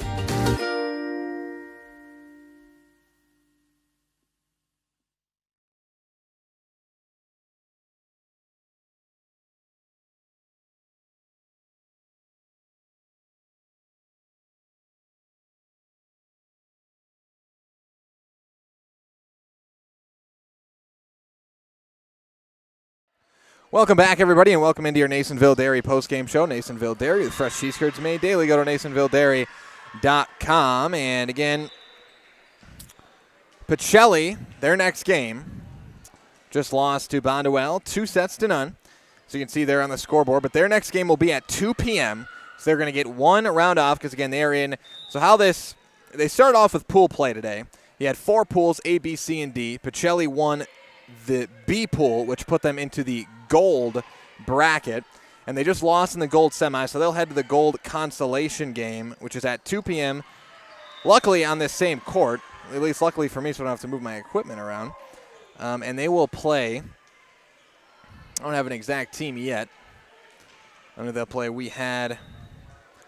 Welcome back, everybody, and welcome into your Nasonville Dairy postgame show. Nasonville Dairy, the fresh cheese curds made daily. Go to NasonvilleDairy.com. And again, Pacelli, their next game, just lost to Bonduelle 2-0. So you can see there on the scoreboard. But their next game will be at 2 p.m. So they're going to get one round off because, again, they are in. So how this, they started off with pool play today. You had 4 pools, A, B, C, and D. Pacelli won the B pool, which put them into the gold bracket, and they just lost in the gold semi, so they'll head to the gold consolation game, which is at 2 p.m. Luckily on this same court, at least luckily for me, so I don't have to move my equipment around. And they will play, I don't have an exact team yet. I know they'll play. We had a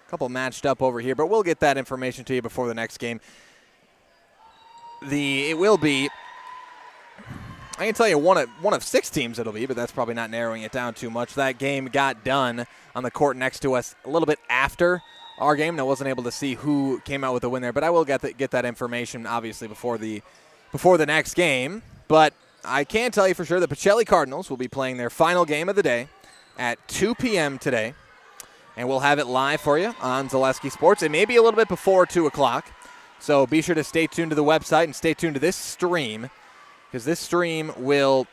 couple matched up over here, but we'll get that information to you before the next game. It will be, I can tell you one of 6 teams it'll be, but that's probably not narrowing it down too much. That game got done on the court next to us a little bit after our game, and I wasn't able to see who came out with the win there, but I will get that information obviously before the next game. But I can tell you for sure the Pacelli Cardinals will be playing their final game of the day at 2 p.m. today, and we'll have it live for you on Zaleski Sports. It may be a little bit before 2 o'clock, so be sure to stay tuned to the website and stay tuned to this stream, because this stream we'll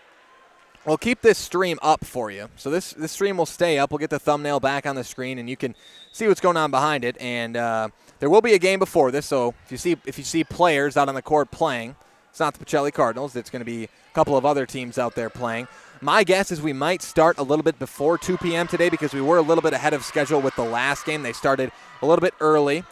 keep this stream up for you. So this stream will stay up. We'll get the thumbnail back on the screen, and you can see what's going on behind it. And there will be a game before this, so if you see players out on the court playing, it's not the Pacelli Cardinals. It's going to be a couple of other teams out there playing. My guess is we might start a little bit before 2 p.m. today because we were a little bit ahead of schedule with the last game. They started a little bit early.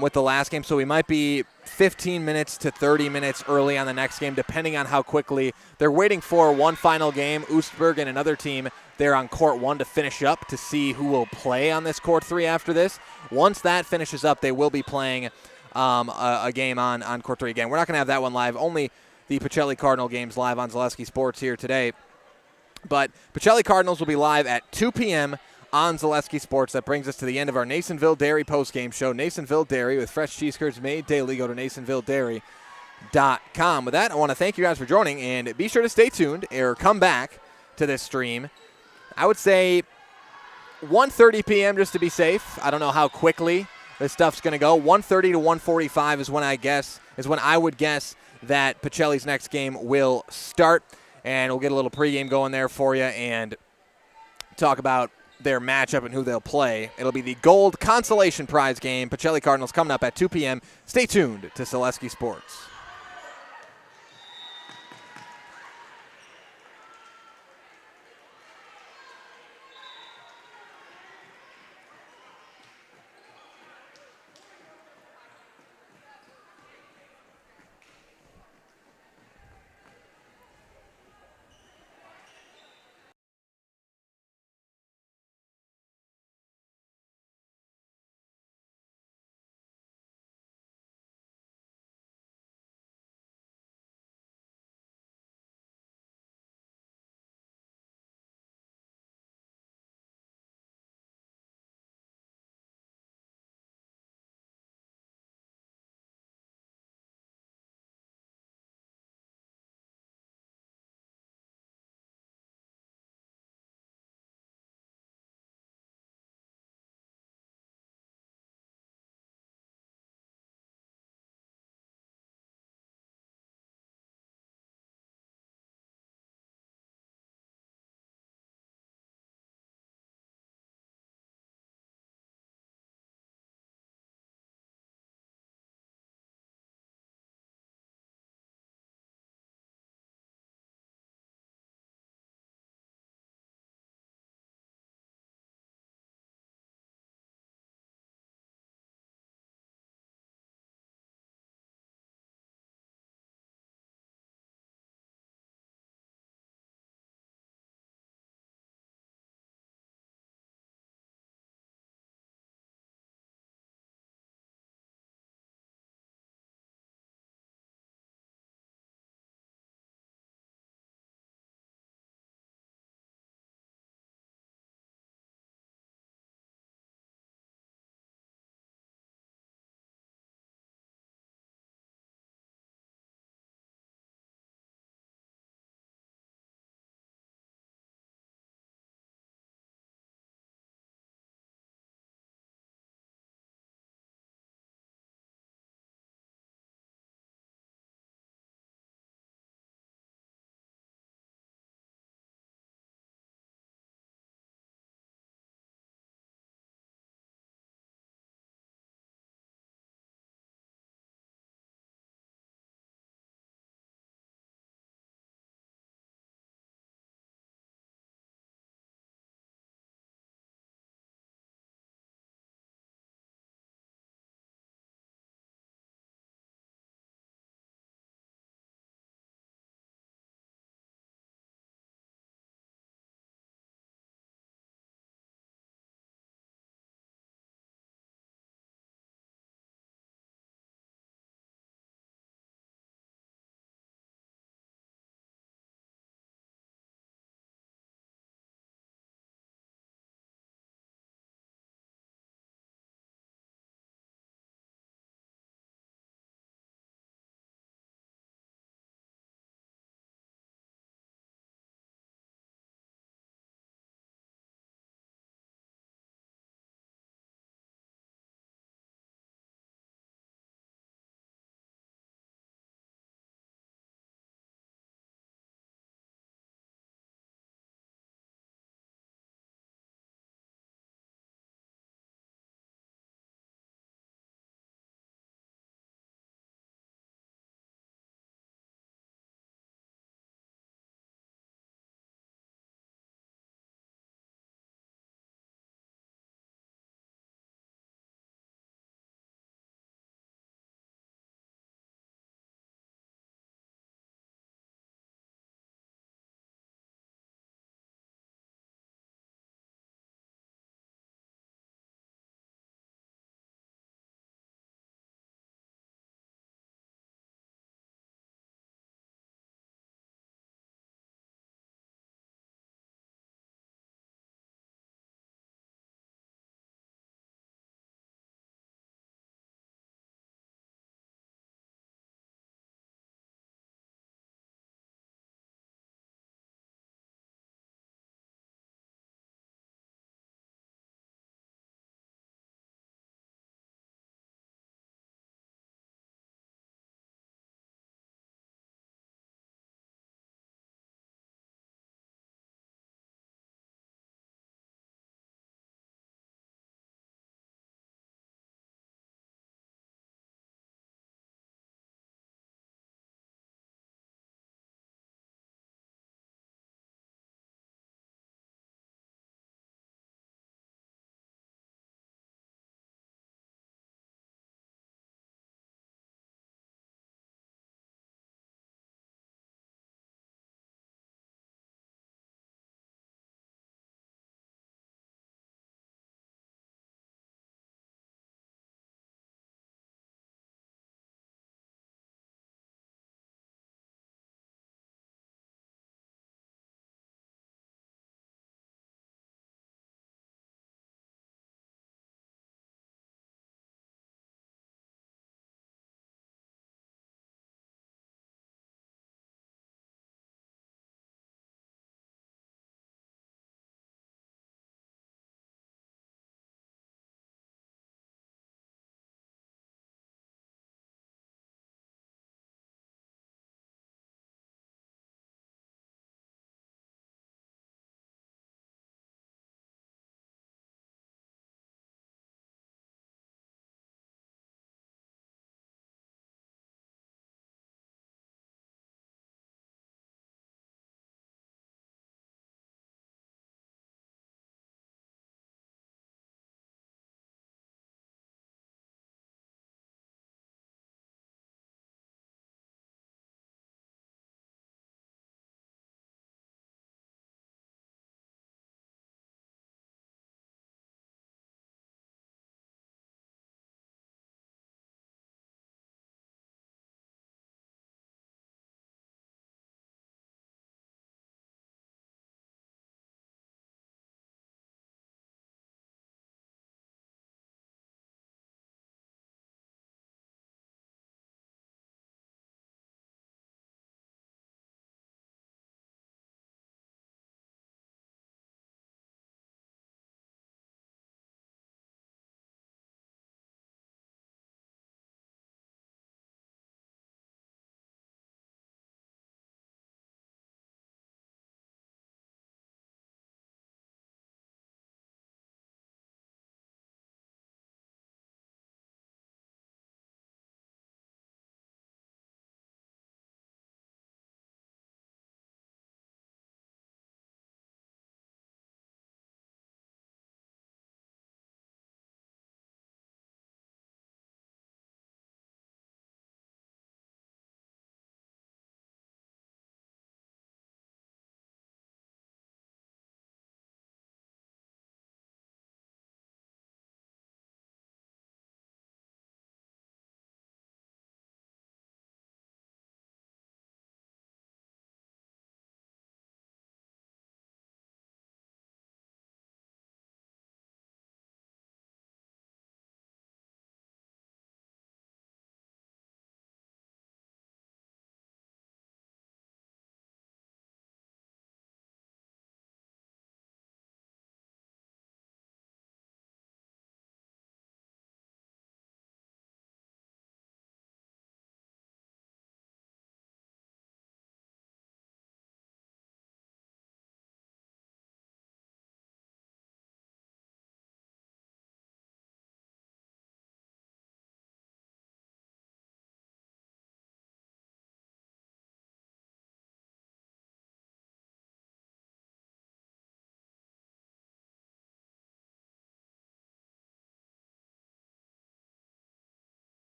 with the last game, so we might be 15 minutes to 30 minutes early on the next game, depending on how quickly. They're waiting for one final game. Oostburg and another team, they're on court 1 to finish up to see who will play on this court 3 after this. Once that finishes up, they will be playing a game on court 3 again. We're not going to have that one live. Only the Pacelli Cardinal games live on Zaleski Sports here today. But Pacelli Cardinals will be live at 2 p.m. on Zaleski Sports. That brings us to the end of our Nasonville Dairy postgame show. Nasonville Dairy with fresh cheese curds made daily. Go to NasonvilleDairy.com. With that, I want to thank you guys for joining, and be sure to stay tuned or come back to this stream. I would say 1:30 p.m. just to be safe. I don't know how quickly this stuff's going to go. 1:30 to 1:45 is when I would guess that Pacelli's next game will start, and we'll get a little pregame going there for you and talk about their matchup and who they'll play. It'll be the Gold Consolation Prize game. Pacelli Cardinals coming up at 2 p.m. Stay tuned to Zaleski Sports.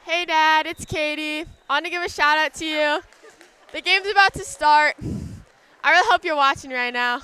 Hey, Dad, it's Katie. I want to give a shout out to you. The game's about to start. I really hope you're watching right now.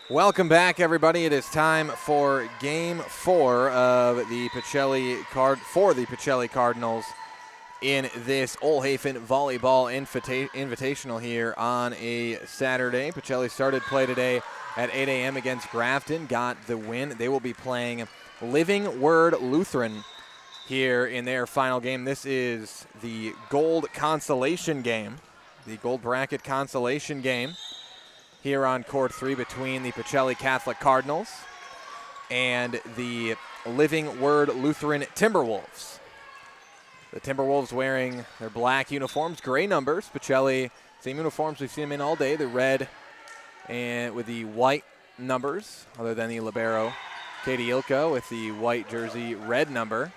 Welcome back, everybody. It is time for Game 4 of the Pacelli Cardinals in this Oelhafen Volleyball Invitational here on a Saturday. Pacelli started play today at 8 a.m. against Grafton, got the win. They will be playing Living Word Lutheran here in their final game. This is the gold consolation game, the gold bracket consolation game here on Court 3 between the Pacelli Catholic Cardinals and the Living Word Lutheran Timberwolves. The Timberwolves wearing their black uniforms, gray numbers. Pacelli, same uniforms we've seen them in all day, the red and with the white numbers, other than the libero, Katie Ilka, with the white jersey, red number.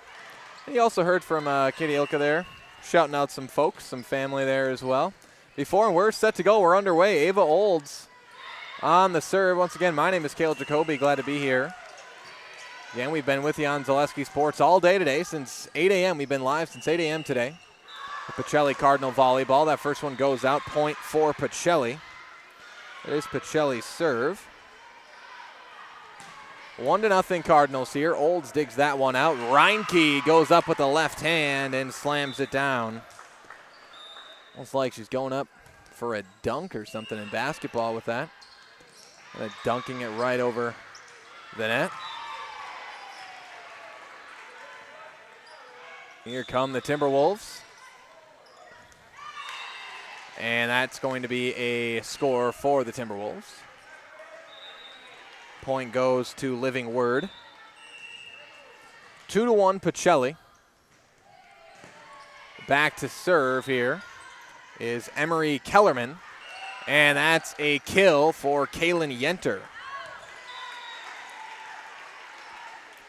And you also heard from Katie Ilka there, shouting out some folks, some family there as well. Before, and we're set to go. We're underway. Ava Olds on the serve. Once again, my name is Caleb Jacoby. Glad to be here. Again, we've been with you on Zaleski Sports all day today since 8 a.m. We've been live since 8 a.m. today. The Pacelli Cardinal volleyball. That first one goes out. Point for Pacelli. There's Pacelli's serve. 1-0 Cardinals here. Olds digs that one out. Reinke goes up with the left hand and slams it down. Almost like she's going up for a dunk or something in basketball with that. And dunking it right over the net. Here come the Timberwolves. And that's going to be a score for the Timberwolves. Point goes to Living Word. 2-1 Pacelli. Back to serve here is Emery Kellerman. And that's a kill for Kaylin Yenter.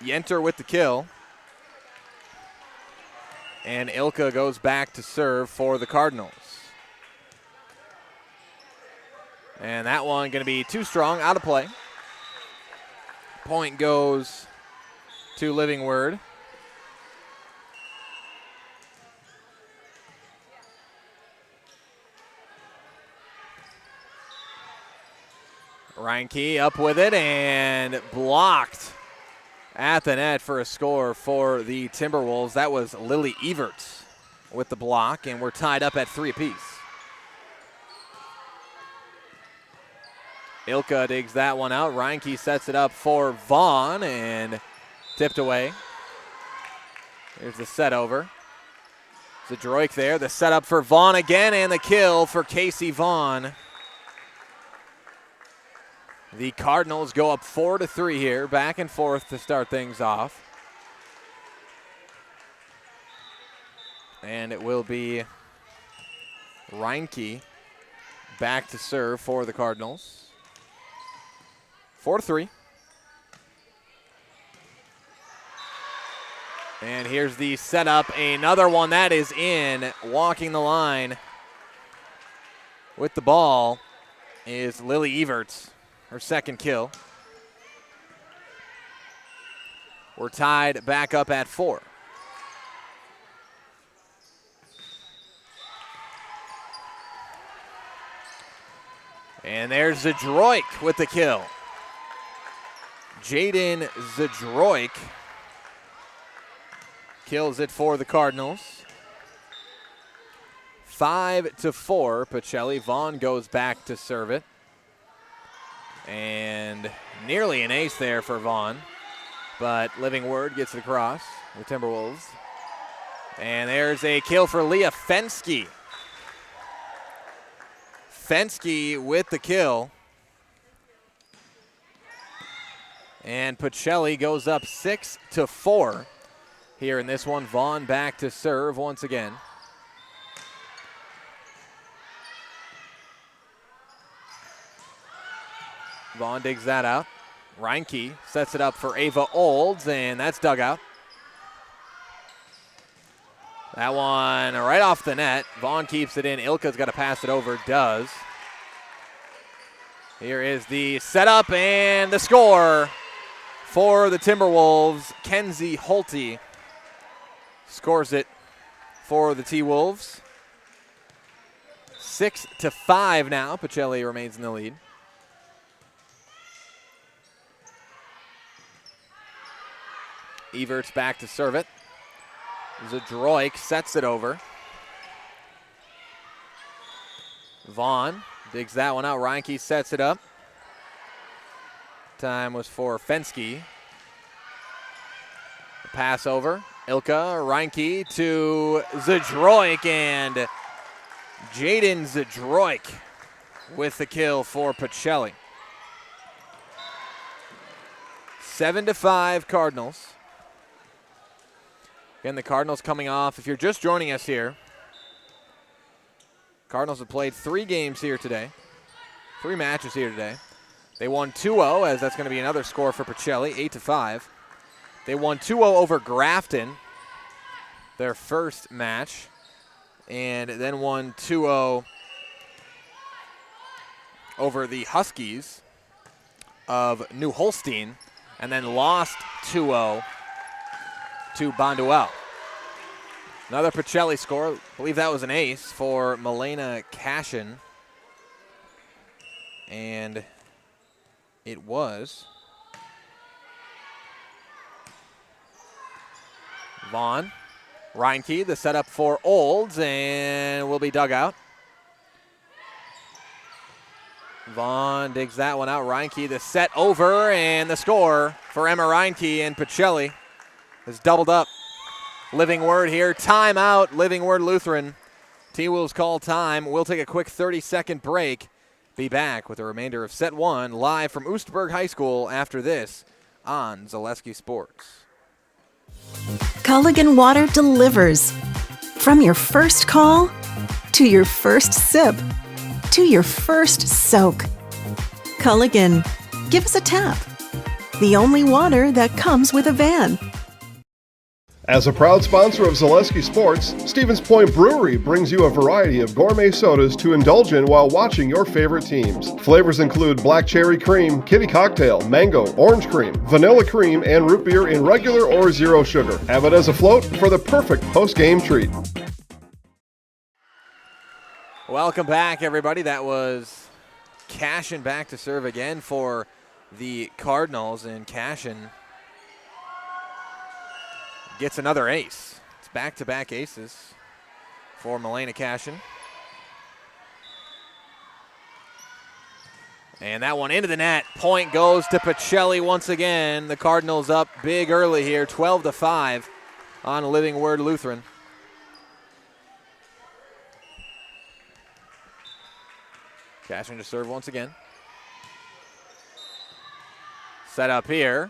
Yenter with the kill. And Ilka goes back to serve for the Cardinals. And that one going to be too strong, out of play. Point goes to Living Word. Reinke up with it and blocked at the net for a score for the Timberwolves. That was Lily Everts with the block, and we're tied up at 3 apiece. Ilka digs that one out. Reinke sets it up for Vaughn and tipped away. Here's the set over. Zadroik there. The setup for Vaughn again, and the kill for Casey Vaughn. The Cardinals go up 4-3 here, back and forth to start things off. And it will be Reinke back to serve for the Cardinals. 4-3. And here's the setup. Another one that is in. Walking the line with the ball is Lily Everts, her second kill. We're tied back up at 4. And there's Zadroik with the kill. Jaden Zadroik kills it for the Cardinals. 5-4, Pacelli. Vaughn goes back to serve it. And nearly an ace there for Vaughn. But Living Word gets it across, the Timberwolves. And there's a kill for Leah Fensky. Fensky with the kill. And Pacelli goes up 6-4 here in this one. Vaughn back to serve once again. Vaughn digs that out. Reinke sets it up for Ava Olds, and that's dug out. That one right off the net. Vaughn keeps it in. Ilka's got to pass it over. Does. Here is the setup and the score for the Timberwolves. Kenzie Holte scores it for the T-Wolves. 6-5 now. Pacelli remains in the lead. Everts back to serve it. Zadroik sets it over. Vaughn digs that one out. Reinke sets it up. Time was for Fensky. The pass over. Ilka, Reinke to Zadroik, and Jaden Zadroik with the kill for Pacelli. 7-5 Cardinals. Again, the Cardinals coming off, if you're just joining us here, Cardinals have played 3 games here today, 3 matches here today. They won 2-0, as that's going to be another score for Pacelli, 8-5. They won 2-0 over Grafton, their first match, and then won 2-0 over the Huskies of New Holstein, and then lost 2-0 to Bonduelle. Another Pacelli score. I believe that was an ace for Milena Cashin. And it was Vaughn. Reinke, the setup for Olds, and will be dug out. Vaughn digs that one out. Reinke, the set over, and the score for Emma Reinke, and Pacelli is doubled up. Living Word here. Timeout. Living Word Lutheran. T-Wolves call time. We'll take a quick 30-second break. Be back with the remainder of set 1 live from Oostburg High School after this on Zaleski Sports. Culligan Water delivers. From your first call to your first sip to your first soak. Culligan, give us a tap. The only water that comes with a van. As a proud sponsor of Zaleski Sports, Stevens Point Brewery brings you a variety of gourmet sodas to indulge in while watching your favorite teams. Flavors include black cherry cream, kitty cocktail, mango, orange cream, vanilla cream, and root beer in regular or zero sugar. Have it as a float for the perfect post-game treat. Welcome back, everybody. That was Cashin back to serve again for the Cardinals, and Cashin gets another ace. It's back-to-back aces for Milena Cashin. And that one into the net. Point goes to Pacelli once again. The Cardinals up big early here, 12-5 on Living Word Lutheran. Cashin to serve once again. Set up here.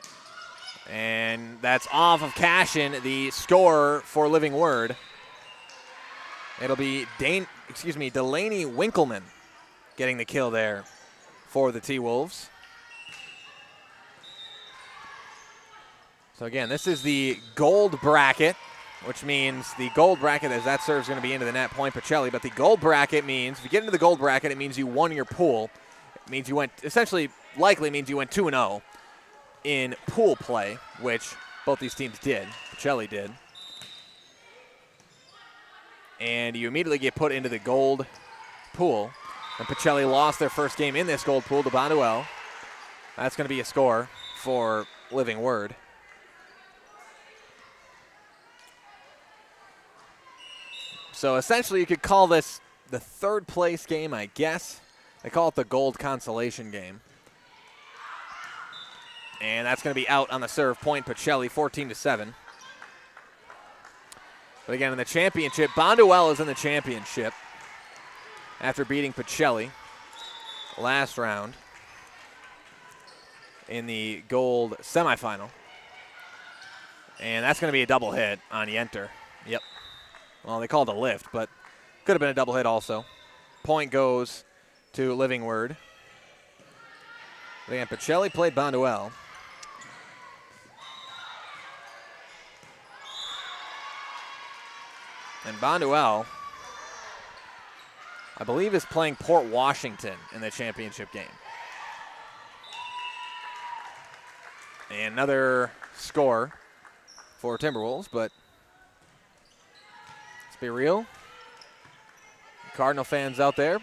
And that's off of Cashin, the score for Living Word. It'll be Delaney Winkleman getting the kill there for the T-Wolves. So again, this is the gold bracket, which means the gold bracket, as that serve's going to be into the net, point Pacelli. But the gold bracket means, if you get into the gold bracket, it means you won your pool. It means you went, essentially, likely means you went 2-0. In pool play, which both these teams did. Pacelli did. And you immediately get put into the gold pool. And Pacelli lost their first game in this gold pool to Bonduelle. That's going to be a score for Living Word. So essentially you could call this the third place game, I guess. They call it the gold consolation game. And that's going to be out on the serve. Point Pacelli, 14-7. But again, in the championship, Bonduelle is in the championship after beating Pacelli last round in the gold semifinal. And that's going to be a double hit on Yenter. Yep. Well, they called it a lift, but could have been a double hit also. Point goes to Living Word. But again, Pacelli played Bonduelle. And Bonduelle, I believe, is playing Port Washington in the championship game. And another score for Timberwolves, but let's be real. Cardinal fans out there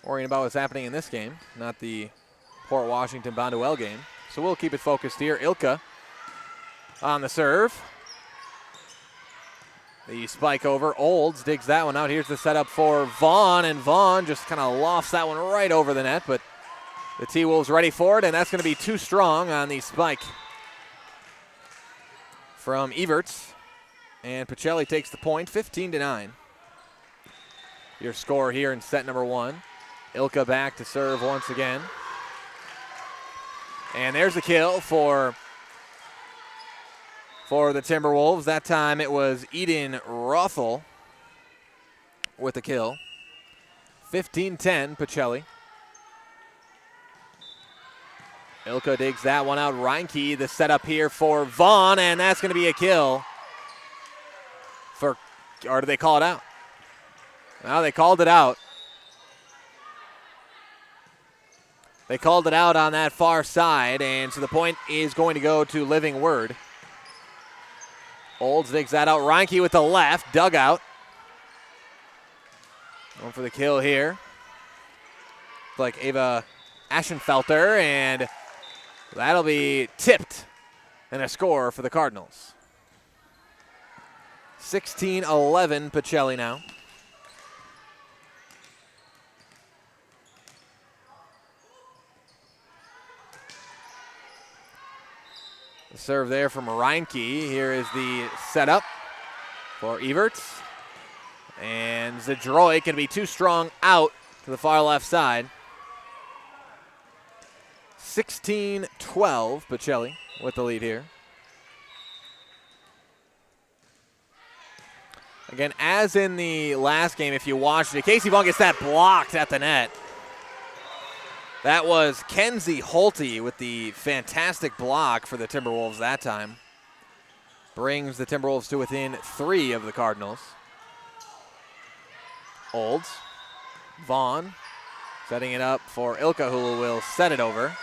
worrying about what's happening in this game, not the Port Washington Bonduelle game. So we'll keep it focused here. Ilka on the serve. The spike over. Olds digs that one out. Here's the setup for Vaughn, and Vaughn just kind of lofts that one right over the net, but the T-Wolves ready for it, and that's going to be too strong on the spike from Everts. And Pacelli takes the point, 15-9. Your score here in set number 1. Ilka back to serve once again. And there's the kill for the Timberwolves. That time it was Eden Rothel with the kill. 15-10, Pacelli. Ilka digs that one out. Reinke, the setup here for Vaughn, and that's going to be a kill. Or did they call it out? No, they called it out. They called it out on that far side, and so the point is going to go to Living Word. Olds digs that out. Reinke with the left, dugout. Going for the kill here. Like Ava Aschenfelter, and that'll be tipped and a score for the Cardinals. 16-11, Pacelli now. The serve there from Reinke. Here is the setup for Everts. And Zadroik going to be too strong out to the far left side. 16-12, Pacelli with the lead here. Again, as in the last game, if you watched it, Casey Vaughn gets that blocked at the net. That was Kenzie Holte with the fantastic block for the Timberwolves that time. Brings the Timberwolves to within 3 of the Cardinals. Olds. Vaughn setting it up for Ilka, who will set it over.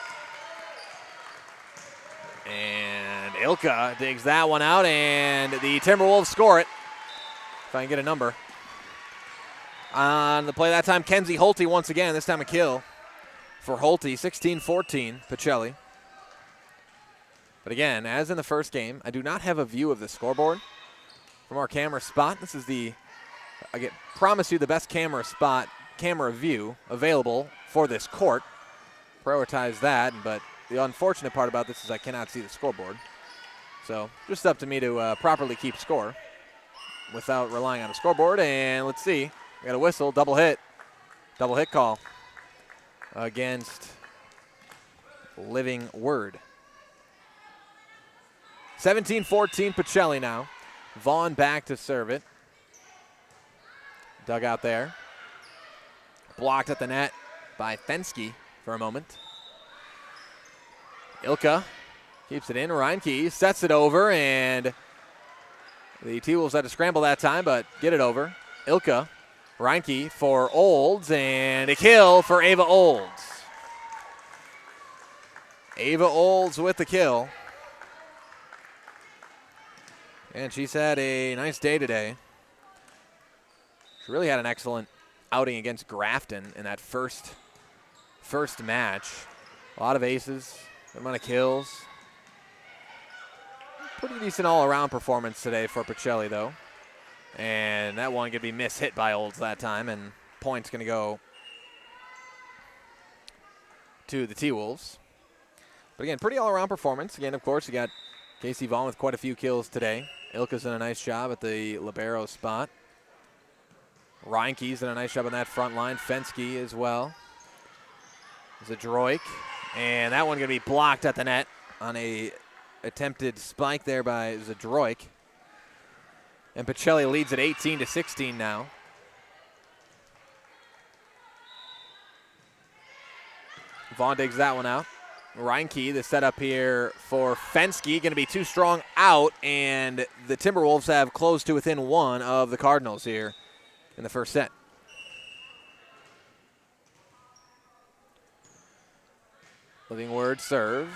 And Ilka digs that one out, and the Timberwolves score it. If I can get a number. On the play that time, Kenzie Holte once again, this time a kill for Holte, 16-14, Pacelli. But again, as in the first game, I do not have a view of the scoreboard from our camera spot. This is promise you the best camera view available for this court. Prioritize that, but the unfortunate part about this is I cannot see the scoreboard. So just up to me to properly keep score without relying on a scoreboard. And let's see, we got a whistle, double hit call against Living Word. 17-14 Pacelli now. Vaughn back to serve it. Dug out there. Blocked at the net by Fensky for a moment. Ilka keeps it in. Reinke sets it over, and the T-Wolves had to scramble that time, but get it over. Ilka, Reinke for Olds, and a kill for Ava Olds. Ava Olds with the kill. And she's had a nice day today. She really had an excellent outing against Grafton in that first match. A lot of aces, good amount of kills. Pretty decent all-around performance today for Pacelli, though. And that one could be mishit by Olds that time, and point's going to go to the T-Wolves. But again, pretty all-around performance. Again, of course, you got Casey Vaughn with quite a few kills today. Ilka's done a nice job at the libero spot. Reinke's done a nice job on that front line. Fensky as well. Zadroik. And that one going to be blocked at the net on a attempted spike there by Zadroik. And Pacelli leads at 18-16 now. Vaughn digs that one out. Reinke, the setup here for Fensky, going to be too strong out, and the Timberwolves have closed to within 1 of the Cardinals here in the first set. Living Word serve.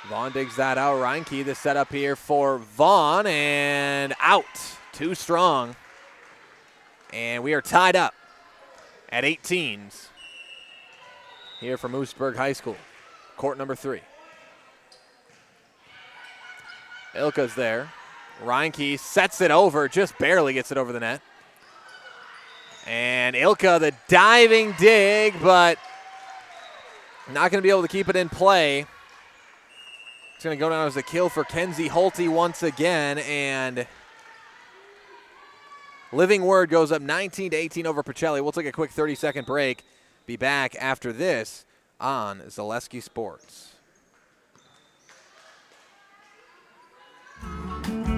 Vaughn digs that out. Reinke, the setup here for Vaughn, and out. Too strong. And we are tied up at 18s here from Oostburg High School. Court number 3. Ilka's there. Reinke sets it over, just barely gets it over the net. And Ilka, the diving dig, but not going to be able to keep it in play. It's going to go down as a kill for Kenzie Holte once again, and Living Word goes up 19-18 over Pacelli. We'll take a quick 30-second break. Be back after this on Zaleski Sports.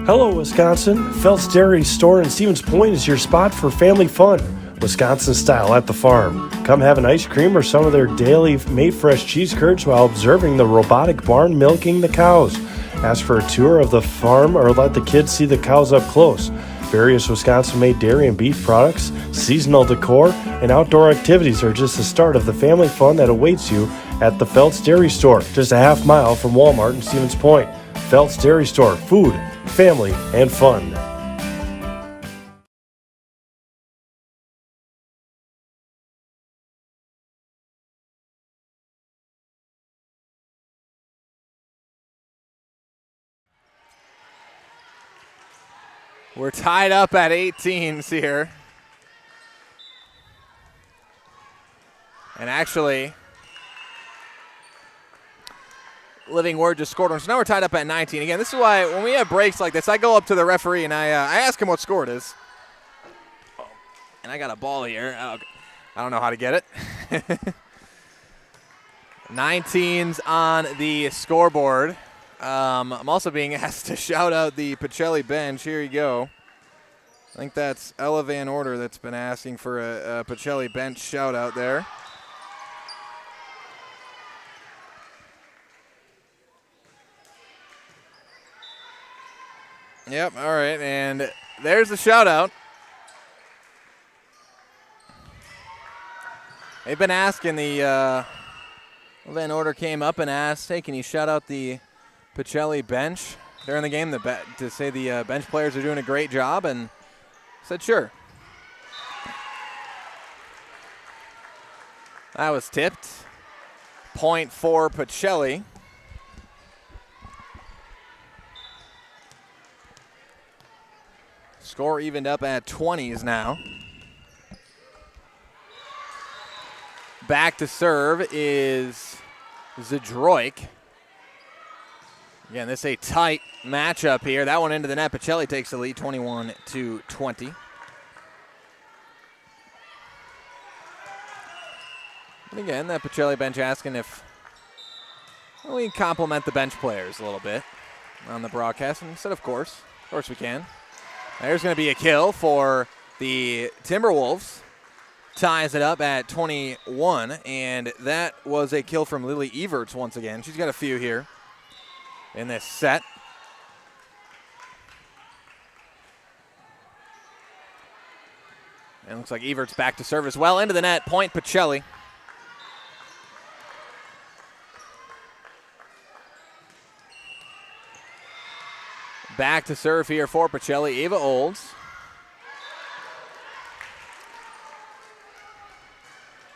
Hello, Wisconsin. Phelps Dairy Store in Stevens Point is your spot for family fun. Wisconsin style at the farm. Come have an ice cream or some of their daily made fresh cheese curds while observing the robotic barn milking the cows. Ask for a tour of the farm or let the kids see the cows up close. Various Wisconsin-made dairy and beef products, seasonal decor, and outdoor activities are just the start of the family fun that awaits you at the Phelps Dairy Store, just a half mile from Walmart in Stevens Point. Phelps Dairy Store, food, family, and fun. We're tied up at 18s here. And actually, Living Word just scored one. So now we're tied up at 19. Again, this is why when we have breaks like this, I go up to the referee and I ask him what score it is. And I got a ball here. I don't know how to get it. 19s on the scoreboard. I'm also being asked to shout out the Pacelli bench. Here you go. I think that's Ella Van Order that's been asking for a Pacelli bench shout out there. Yep, all right, and there's the shout out. They've been asking Van Order came up and asked, hey, can you shout out the Pacelli bench during the game to say the bench players are doing a great job, and said sure. That was tipped. Point for Pacelli. Score evened up at 20s now. Back to serve is Zdroik. Again, this is a tight matchup here. That one into the net. Pacelli takes the lead, 21-20. And again, that Pacelli bench asking if we compliment the bench players a little bit on the broadcast. And said, of course we can. There's going to be a kill for the Timberwolves. Ties it up at 21, and that was a kill from Lily Everts once again. She's got a few here in this set. And it looks like Everts back to serve as well. Into the net, point Pacelli. Back to serve here for Pacelli, Ava Olds.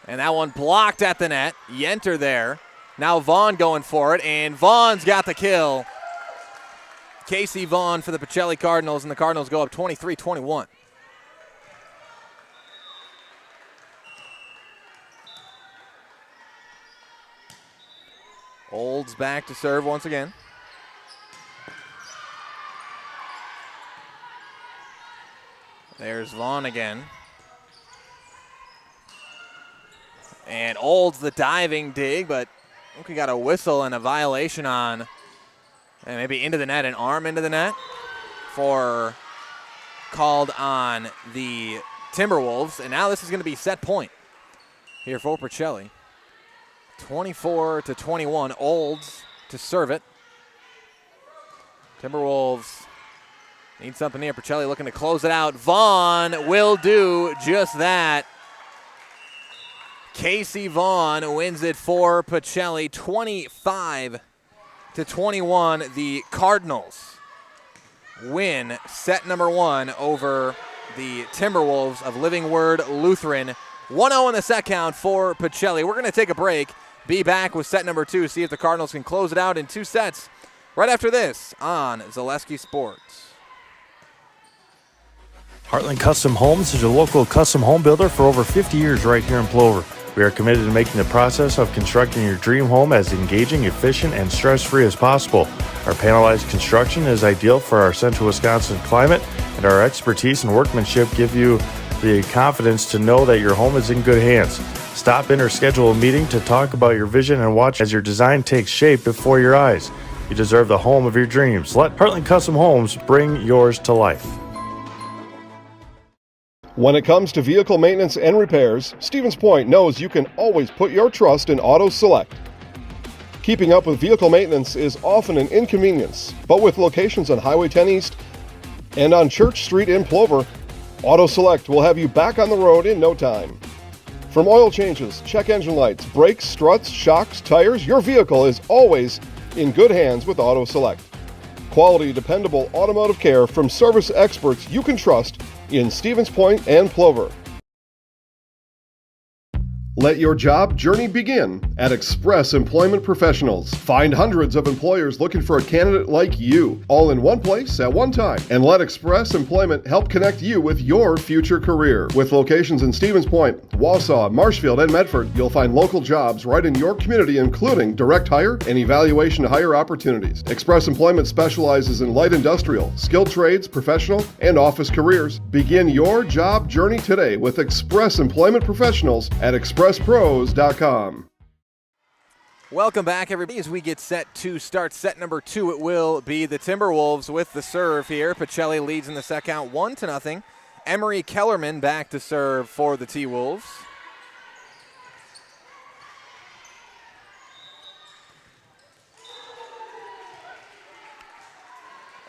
And that one blocked at the net. Yenter there. Now Vaughn going for it, and Vaughn's got the kill. Casey Vaughn for the Pacelli Cardinals, and the Cardinals go up 23-21. Olds back to serve once again. There's Vaughn again. And Olds the diving dig, but I think we got a whistle and a violation on, and maybe into the net, an arm into the net for called on the Timberwolves. And now this is going to be set point here for Pacelli. 24-21, Olds to serve it. Timberwolves need something here. Pacelli looking to close it out. Vaughn will do just that. Casey Vaughn wins it for Pacelli, 25-21. The Cardinals win set number one over the Timberwolves of Living Word Lutheran. 1-0 in the set count for Pacelli. We're going to take a break, be back with set number two, see if the Cardinals can close it out in two sets right after this on Zaleski Sports. Heartland Custom Homes is your local custom home builder for over 50 years right here in Plover. We are committed to making the process of constructing your dream home as engaging, efficient, and stress-free as possible. Our panelized construction is ideal for our central Wisconsin climate, and our expertise and workmanship give you the confidence to know that your home is in good hands. Stop in or schedule a meeting to talk about your vision and watch as your design takes shape before your eyes. You deserve the home of your dreams. Let Heartland Custom Homes bring yours to life. When it comes to vehicle maintenance and repairs, Stevens Point knows you can always put your trust in Auto Select. Keeping up with vehicle maintenance is often an inconvenience, but with locations on Highway 10 East and on Church Street in Plover, Auto Select will have you back on the road in no time. From oil changes, check engine lights, brakes, struts, shocks, tires, your vehicle is always in good hands with Auto Select. Quality, dependable automotive care from service experts you can trust in Stevens Point and Plover. Let your job journey begin at Express Employment Professionals. Find hundreds of employers looking for a candidate like you, all in one place at one time. And let Express Employment help connect you with your future career. With locations in Stevens Point, Wausau, Marshfield, and Medford, you'll find local jobs right in your community, including direct hire and evaluation to hire opportunities. Express Employment specializes in light industrial, skilled trades, professional, and office careers. Begin your job journey today with Express Employment Professionals at expresspros.com. Welcome back, everybody. As we get set to start set number 2, it will be the Timberwolves with the serve here. Pacelli leads in the set count 1-0. Emery Kellerman back to serve for the T-Wolves.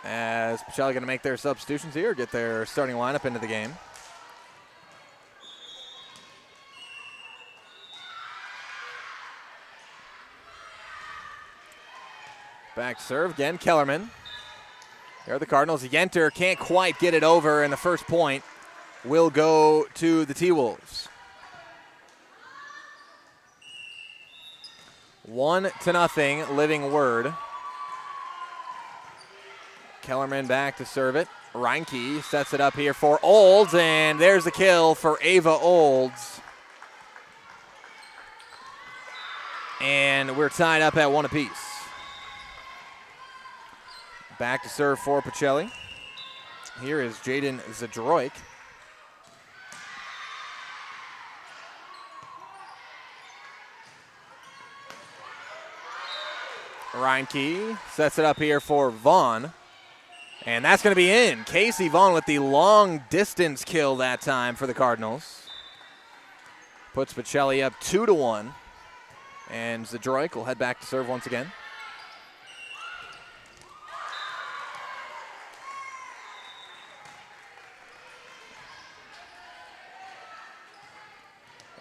As Pacelli going to make their substitutions here, get their starting lineup into the game. Back to serve again, Kellerman. Here are the Cardinals. Yenter can't quite get it over, and the first point will go to the T-Wolves. 1-0, Living Word. Kellerman back to serve it. Reinke sets it up here for Olds, and there's the kill for Ava Olds. And we're tied up at 1 apiece. Back to serve for Pacelli. Here is Jaden Zadroik. Reinke sets it up here for Vaughn. And that's going to be in. Casey Vaughn with the long distance kill that time for the Cardinals. Puts Pacelli up 2-1. And Zadroik will head back to serve once again.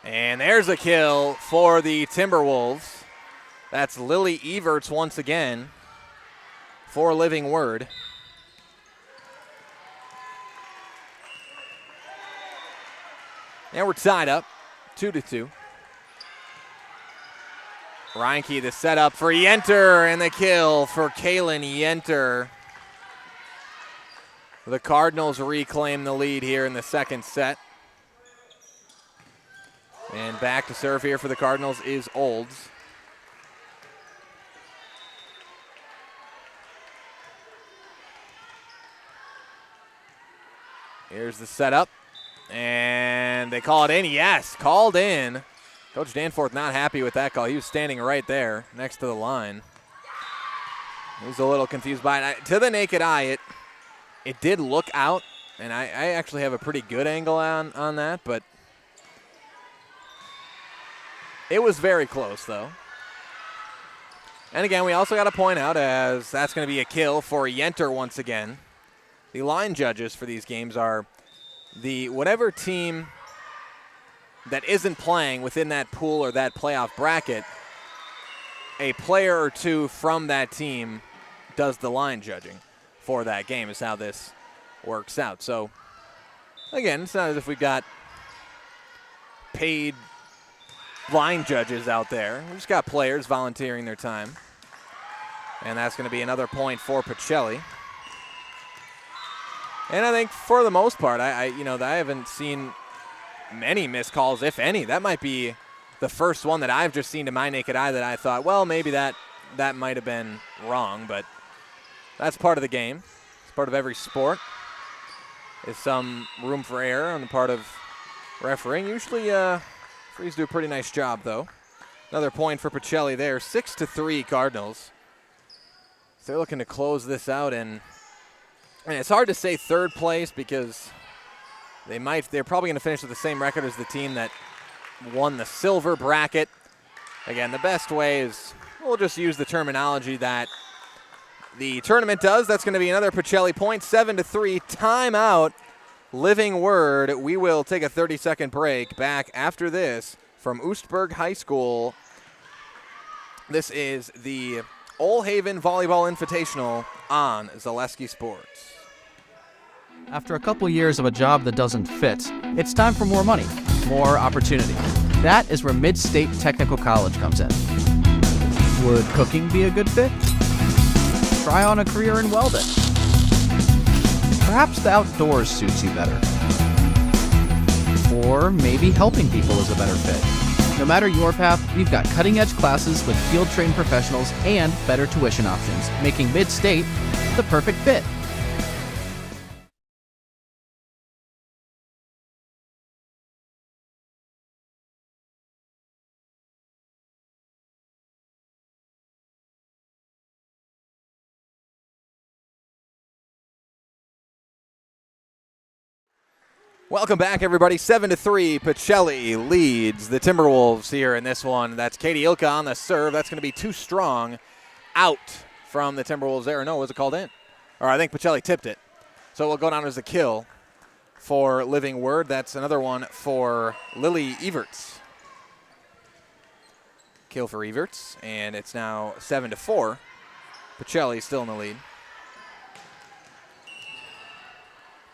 And there's a kill for the Timberwolves. That's Lily Everts once again for Living Word. And we're tied up, 2-2. Reinke, the setup for Yenter, and the kill for Kaylin Yenter. The Cardinals reclaim the lead here in the second set. And back to serve here for the Cardinals is Olds. Here's the setup. And they call it in. Yes, called in. Coach Danforth not happy with that call. He was standing right there next to the line. He was a little confused by it. To the naked eye, it did look out. And I actually have a pretty good angle on that, but it was very close, though. And again, we also got to point out, as that's going to be a kill for Yenter once again. The line judges for these games are whatever team that isn't playing within that pool or that playoff bracket, a player or two from that team does the line judging for that game is how this works out. So, again, it's not as if we've got paid line judges out there. We just got players volunteering their time. And that's going to be another point for Pacelli. And I think for the most part, I haven't seen many missed calls, if any. That might be the first one that I've just seen to my naked eye that I thought, well, maybe that might have been wrong, but that's part of the game. It's part of every sport. Is some room for error on the part of refereeing. Usually, Freeze do a pretty nice job, though. Another point for Pacelli there. 6-3 Cardinals. So they're looking to close this out, and it's hard to say third place because they're probably going to finish with the same record as the team that won the silver bracket. Again, the best way is we'll just use the terminology that the tournament does. That's going to be another Pacelli point, 7-3, timeout. Living Word. We will take a 30-second break. Back after this from Oostburg High School. This is the Oelhafen Volleyball Invitational on Zaleski Sports. After a couple years of a job that doesn't fit, it's time for more money, more opportunity. That is where Mid-State Technical College comes in. Would cooking be a good fit? Try on a career in welding. Perhaps the outdoors suits you better. Or maybe helping people is a better fit. No matter your path, we've got cutting-edge classes with field-trained professionals and better tuition options, making Mid-State the perfect fit. Welcome back, everybody. 7-3, Pacelli leads the Timberwolves here in this one. That's Katie Ilka on the serve. That's going to be too strong out from the Timberwolves there. No, was it called in? Or I think Pacelli tipped it. So it will go down as a kill for Living Word. That's another one for Lily Everts. Kill for Everts, and it's now 7-4. Pacelli still in the lead.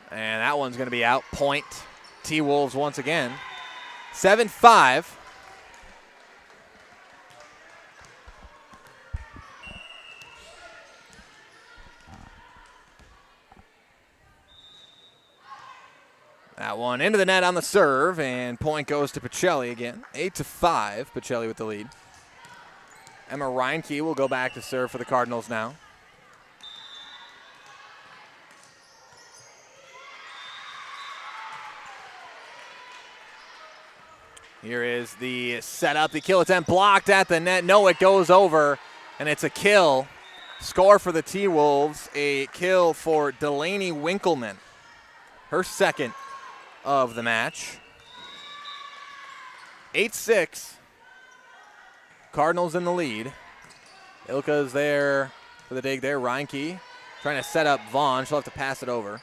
And that one's going to be out. Point T-Wolves once again. 7-5. That one into the net on the serve, and point goes to Pacelli again. 8-5, Pacelli with the lead. Emma Reinke will go back to serve for the Cardinals now. Here is the setup, the kill attempt blocked at the net. No, it goes over, and it's a kill. Score for the T-Wolves, a kill for Delaney Winkleman. Her second of the match. 8-6. Cardinals in the lead. Ilka's there for the dig there. Reinke trying to set up Vaughn. She'll have to pass it over.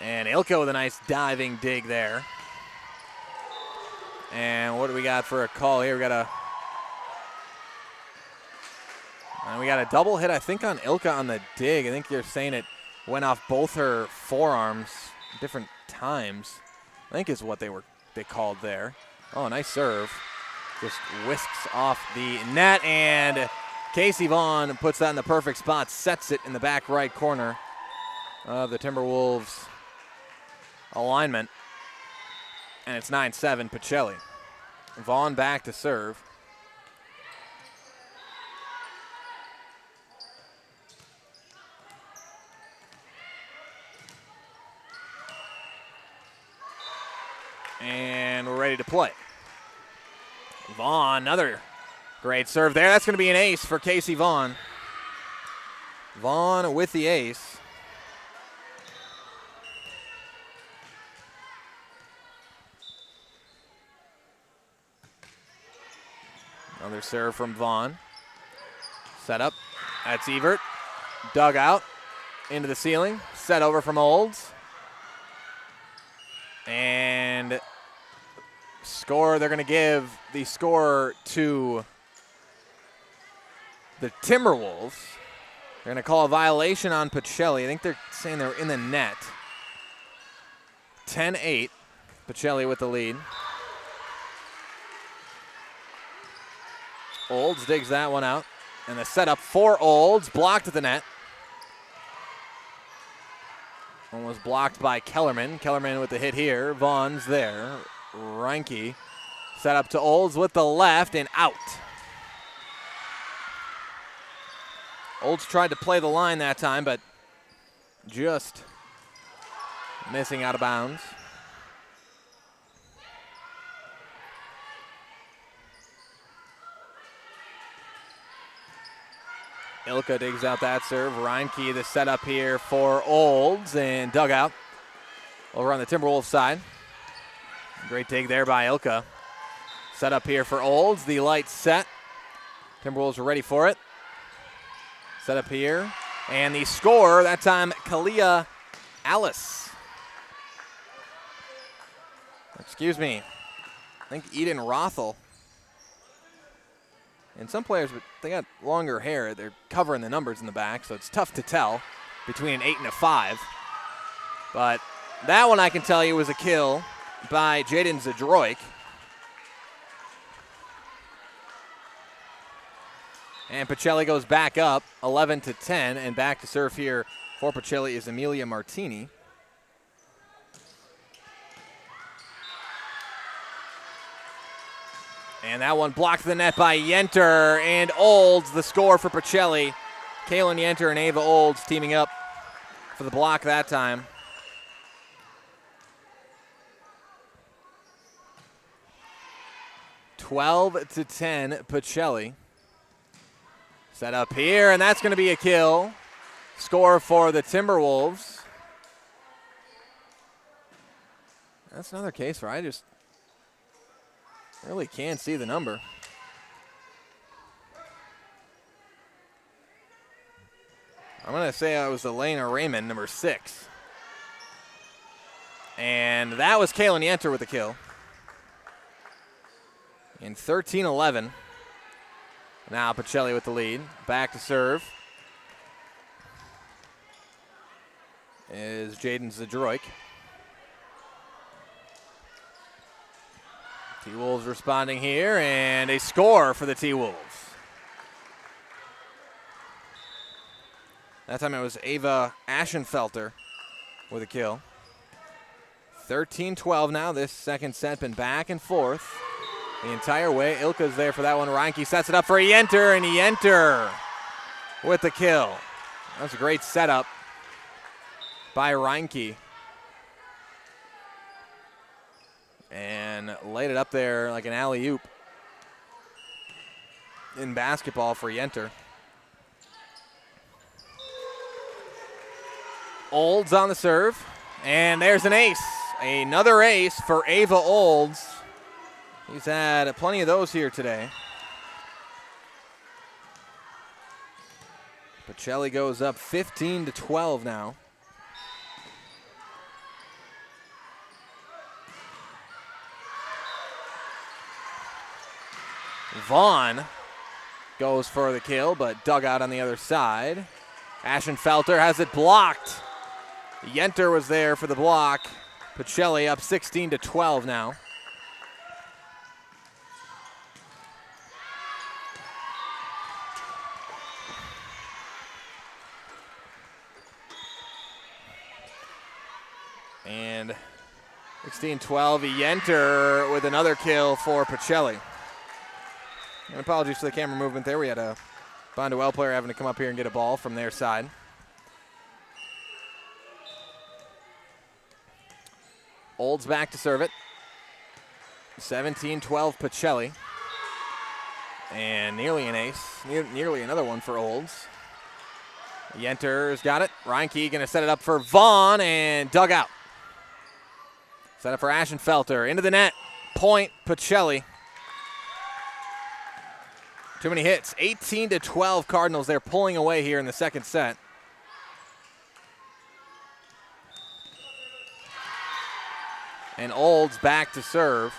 And Ilka with a nice diving dig there. And what do we got for a call here? We got a double hit, I think, on Ilka on the dig. I think you're saying it went off both her forearms different times. I think is what they called there. Oh, nice serve. Just whisks off the net, and Casey Vaughn puts that in the perfect spot, sets it in the back right corner of the Timberwolves alignment, and it's 9-7 Pacelli. Vaughn back to serve. And we're ready to play. Vaughn, another great serve there. That's going to be an ace for Casey Vaughn. Vaughn with the ace. Another serve from Vaughn. Set up. That's Evert. Dug out into the ceiling. Set over from Olds. And score, they're going to give the score to the Timberwolves. They're going to call a violation on Pacelli. I think they're saying they're in the net. 10-8. Pacelli with the lead. Olds digs that one out. And the setup for Olds, blocked at the net. One was blocked by Kellerman. Kellerman with the hit here. Vaughn's there. Reinke set up to Olds with the left and out. Olds tried to play the line that time, but just missing out of bounds. Ilka digs out that serve. Reinke, the setup here for Olds, and dug out over on the Timberwolves side. Great dig there by Ilka. Set up here for Olds. The light set. Timberwolves are ready for it. Set up here. And the score, that time, Kalia Alice. Excuse me. I think Eden Rothel. And some players, but they got longer hair. They're covering the numbers in the back, so it's tough to tell between an 8 and a 5. But that one I can tell you was a kill by Jaden Zadroik. And Pacelli goes back up 11-10, and back to serve here for Pacelli is Amelia Martini. And that one blocked the net by Yenter, and Olds, the score for Pacelli. Kaylin Yenter and Ava Olds teaming up for the block that time. (12-10) Pacelli. Set up here, and that's going to be a kill. Score for the Timberwolves. That's another case where I just really can't see the number. I'm going to say it was Elena Raymond, number 6. And that was Kaylin Yenter with the kill. In 13-11. Now Pacelli with the lead. Back to serve is Jaden Zadroik. T-Wolves responding here, and a score for the T-Wolves. That time it was Ava Aschenfelter with a kill. 13-12 now. This second set been back and forth the entire way. Ilka's there for that one. Reinke sets it up for Yenter, and Yenter with the kill. That was a great setup by Reinke. And laid it up there like an alley-oop in basketball for Yenter. Olds on the serve, and there's an ace. Another ace for Ava Olds. He's had plenty of those here today. Pacelli goes up 15-12 now. Vaughn goes for the kill, but dug out on the other side. Aschenfelter has it blocked. Yenter was there for the block. Pacelli up 16-12 now. And 16-12, Yenter with another kill for Pacelli. And apologies for the camera movement there. We had a Bond-to-Well player having to come up here and get a ball from their side. Olds back to serve it. 17-12 Pacelli. And nearly an ace. Nearly another one for Olds. Yenter's got it. Reinke going to set it up for Vaughn and dug out. Set up for Aschenfelter. Into the net. Point Pacelli. Too many hits. 18-12 Cardinals. They're pulling away here in the second set. And Olds back to serve.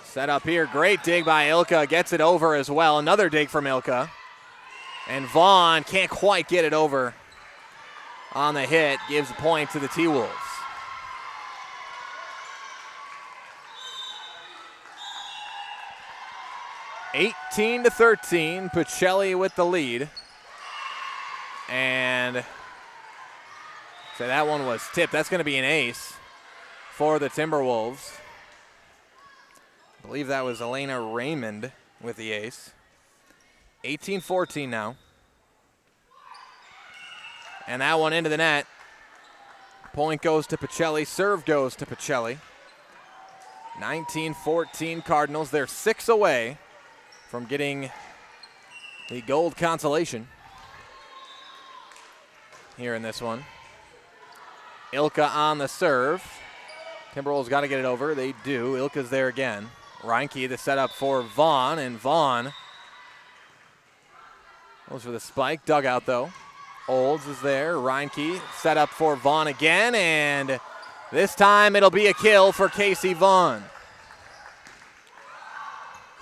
Set up here. Great dig by Ilka. Gets it over as well. Another dig from Ilka. And Vaughn can't quite get it over on the hit. Gives a point to the T-Wolves. 18-13, Pacelli with the lead. And so that one was tipped. That's going to be an ace for the Timberwolves. I believe that was Elena Raymond with the ace. 18-14 now. And that one into the net. Point goes to Pacelli. Serve goes to Pacelli. 19-14 Cardinals. They're 6 away from getting the gold consolation here in this one. Ilka on the serve. Timberwolves got to get it over. They do. Ilka's there again. Reinke, the setup for Vaughn, and Vaughn goes for the spike. Dugout, though. Olds is there. Reinke set up for Vaughn again, and this time it'll be a kill for Casey Vaughn.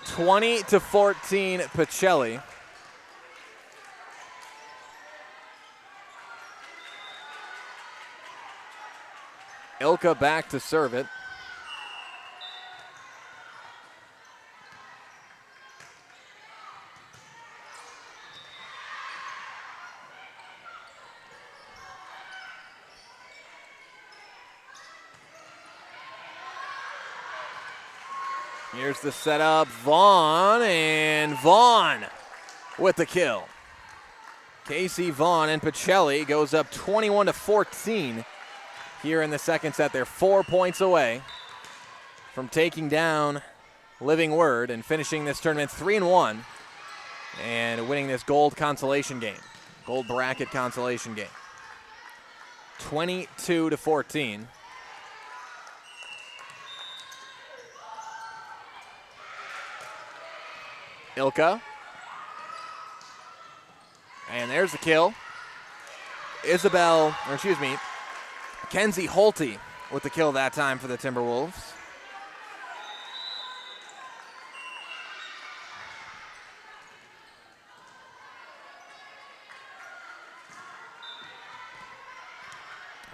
20-14 Pacelli. Ilka back to serve it. Here's the setup, Vaughn, and Vaughn with the kill. Casey Vaughn and Pacelli goes up 21-14 here in the second set. They're 4 points away from taking down Living Word and finishing this tournament 3-1 and winning this gold consolation game, gold bracket consolation game. 22-14. Ilka. And there's the kill. Kenzie Holte with the kill that time for the Timberwolves.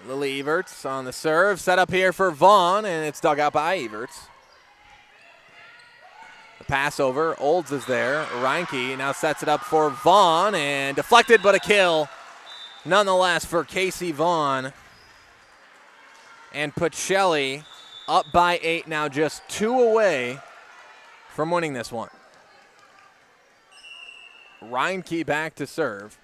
Lily Everts on the serve. Set up here for Vaughn, and it's dug out by Everts. Pass over. Olds is there. Reinke now sets it up for Vaughn and deflected, but a kill nonetheless for Casey Vaughn. And Pacelli up by 8 now, just 2 away from winning this one. Reinke back to serve.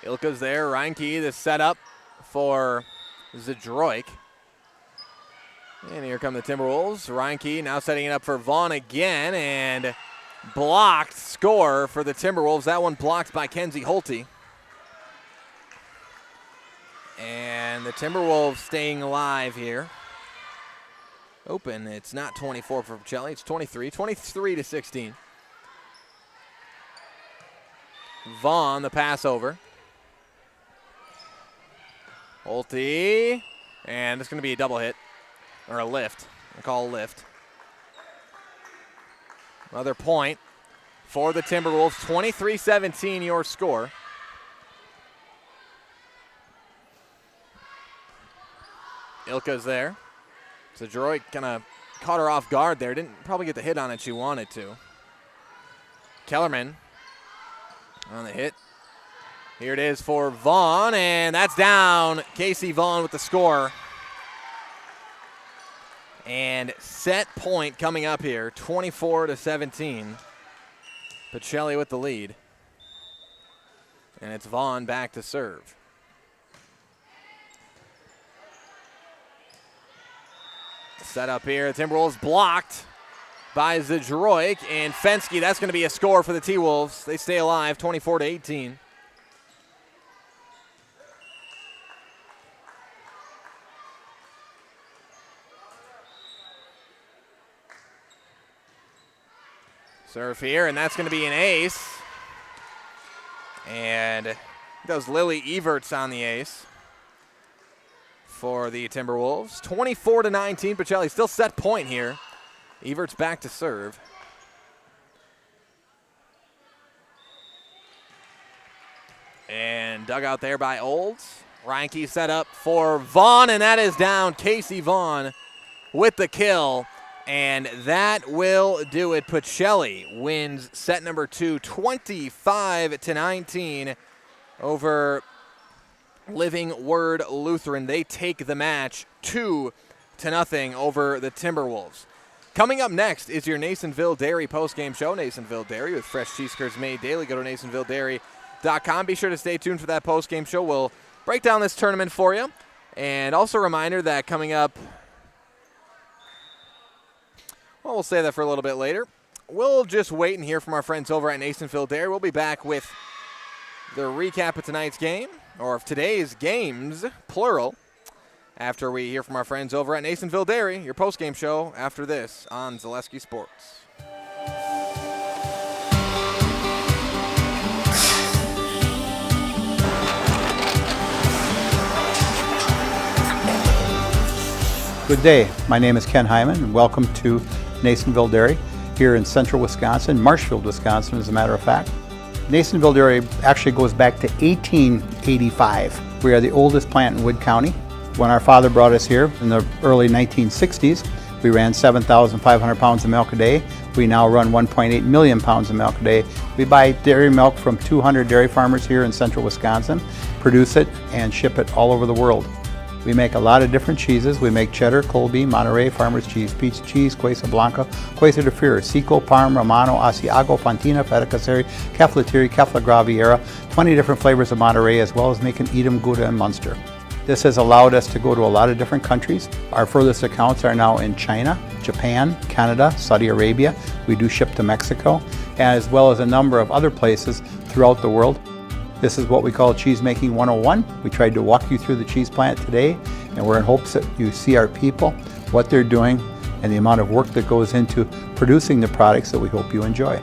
Ilka's there. Reinke, the setup for Zdroik. And here come the Timberwolves. Reinke now setting it up for Vaughn again, and blocked. Score for the Timberwolves. That one blocked by Kenzie Holte. And the Timberwolves staying alive here. Open. It's not 24 for Pacelli. It's 23. 23-16. Vaughn, the pass over. Holte, and it's going to be a double hit, or a lift. I call a lift. Another point for the Timberwolves. 23-17 your score. Ilka's there. So Zdroik kind of caught her off guard there. Didn't probably get the hit on it she wanted to. Kellerman on the hit. Here it is for Vaughn, and that's down. Casey Vaughn with the score. And set point coming up here, 24-17. Pacelli with the lead. And it's Vaughn back to serve. Set up here, Timberwolves blocked by Zdroik, and Fensky. That's going to be a score for the T-Wolves. They stay alive, 24-18. Serve here, and that's going to be an ace. And those Lily Everts on the ace for the Timberwolves. 24-19, Pacelli still set point here. Everts back to serve. And dug out there by Olds. Reinke set up for Vaughn, and that is down. Casey Vaughn with the kill. And that will do it. Pacelli wins set number 2, 25-19 over Living Word Lutheran. They take the match 2-0 over the Timberwolves. Coming up next is your Nasonville Dairy postgame show. Nasonville Dairy with fresh cheese curds made daily. Go to NasonvilleDairy.com. Be sure to stay tuned for that postgame show. We'll break down this tournament for you. And also a reminder that coming up, well, we'll say that for a little bit later. We'll just wait and hear from our friends over at Nasonville Dairy. We'll be back with the recap of tonight's game, or of today's games, plural, after we hear from our friends over at Nasonville Dairy, your postgame show after this on Zaleski Sports. Good day. My name is Ken Hyman, and welcome to Nasonville Dairy here in central Wisconsin, Marshfield, Wisconsin, as a matter of fact. Nasonville Dairy actually goes back to 1885. We are the oldest plant in Wood County. When our father brought us here in the early 1960s, we ran 7,500 pounds of milk a day. We now run 1.8 million pounds of milk a day. We buy dairy milk from 200 dairy farmers here in central Wisconsin, produce it, and ship it all over the world. We make a lot of different cheeses. We make cheddar, Colby, Monterey, Farmer's Cheese, Peach Cheese, Quesa Blanca, Quesa de Fure, Seco, Parm, Romano, Asiago, Fontina, Feta Caseri, Caflatiri, Cafla Graviera, 20 different flavors of Monterey, as well as making Edam, Gouda, and Munster. This has allowed us to go to a lot of different countries. Our furthest accounts are now in China, Japan, Canada, Saudi Arabia. We do ship to Mexico, as well as a number of other places throughout the world. This is what we call Cheese Making 101. We tried to walk you through the cheese plant today, and we're in hopes that you see our people, what they're doing, and the amount of work that goes into producing the products that we hope you enjoy.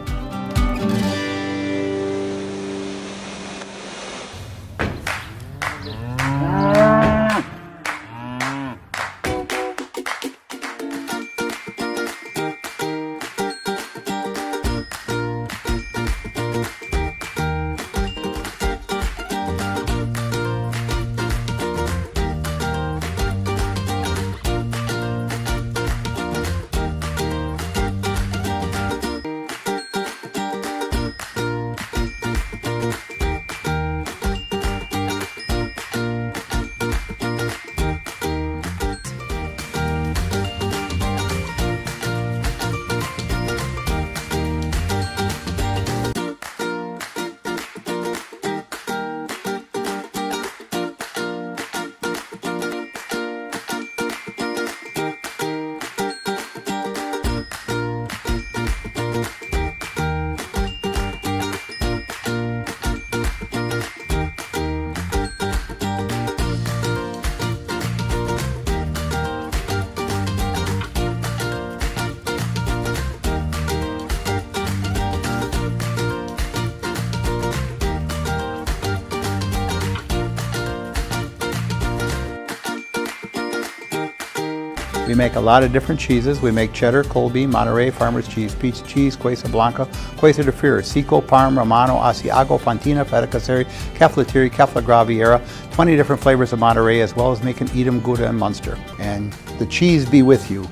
We make a lot of different cheeses. We make cheddar, Colby, Monterey, Farmer's Cheese, Peach Cheese, Quesa Blanca, Quesa de Fure, Seco, Parm, Romano, Asiago, Fontina, Feta Caseri, Caflatiri, Cafla Graviera, 20 different flavors of Monterey, as well as making Edam, Gouda, and Munster. And the cheese be with you.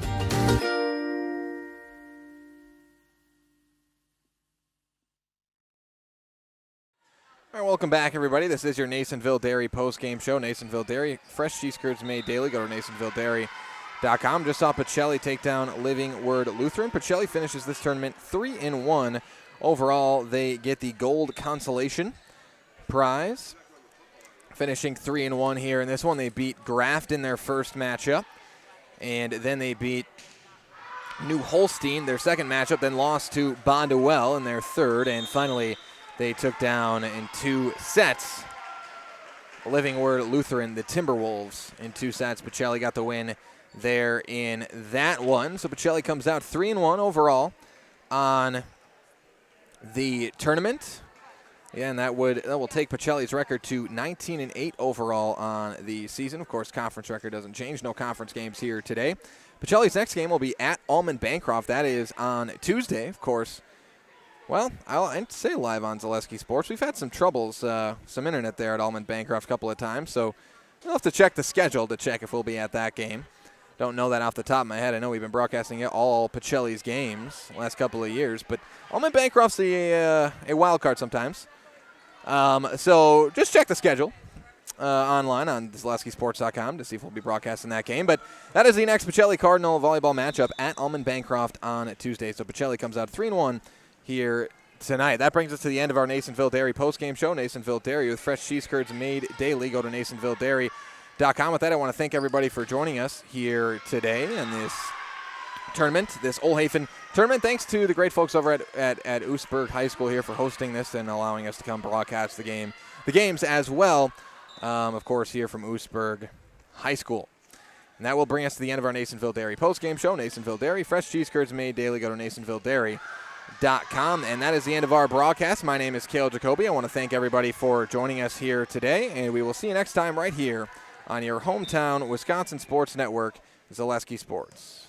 All right, welcome back, everybody. This is your Nasonville Dairy postgame show. Nasonville Dairy, fresh cheese curds made daily. Go to NasonvilleDairy.com. Just saw Pacelli take down Living Word Lutheran. Pacelli finishes this tournament 3-1. Overall, they get the gold consolation prize. Finishing 3-1 here in this one. They beat Graft in their first matchup. And then they beat New Holstein, their second matchup, then lost to Bonduelle in their third. And finally, they took down in 2 sets Living Word Lutheran, the Timberwolves, in 2 sets. Pacelli got the win there in that one. So Pacelli comes out 3-1 overall on the tournament. Yeah, and that will take Pacelli's record to 19-8 overall on the season. Of course, conference record doesn't change. No conference games here today. Pacelli's next game will be at Almond Bancroft. That is on Tuesday. Of course, Well, I'd say live on Zaleski Sports. We've had some troubles, some internet there at Almond Bancroft a couple of times, so we'll have to check the schedule to check if we'll be at that game. Don't know that off the top of my head. I know we've been broadcasting all Pacelli's games the last couple of years, but Almond Bancroft's a wild card sometimes. So just check the schedule online on ZaleskiSports.com to see if we'll be broadcasting that game. But that is the next Pacelli Cardinal volleyball matchup at Almond Bancroft on Tuesday. So Pacelli comes out 3-1 here tonight. That brings us to the end of our Nasonville Dairy postgame show. Nasonville Dairy with fresh cheese curds made daily. Go to NasonvilleDairy.com. With that, I want to thank everybody for joining us here today in this tournament, this Oelhafen tournament. Thanks to the great folks over at Oostburg High School here for hosting this and allowing us to come broadcast the games as well. Of course, here from Oostburg High School. And that will bring us to the end of our Nasonville Dairy postgame show. Nasonville Dairy, fresh cheese curds made daily. Go to NasonvilleDairy.com. And that is the end of our broadcast. My name is Cale Jacoby. I want to thank everybody for joining us here today, and we will see you next time right here on your hometown Wisconsin Sports Network, Zaleski Sports.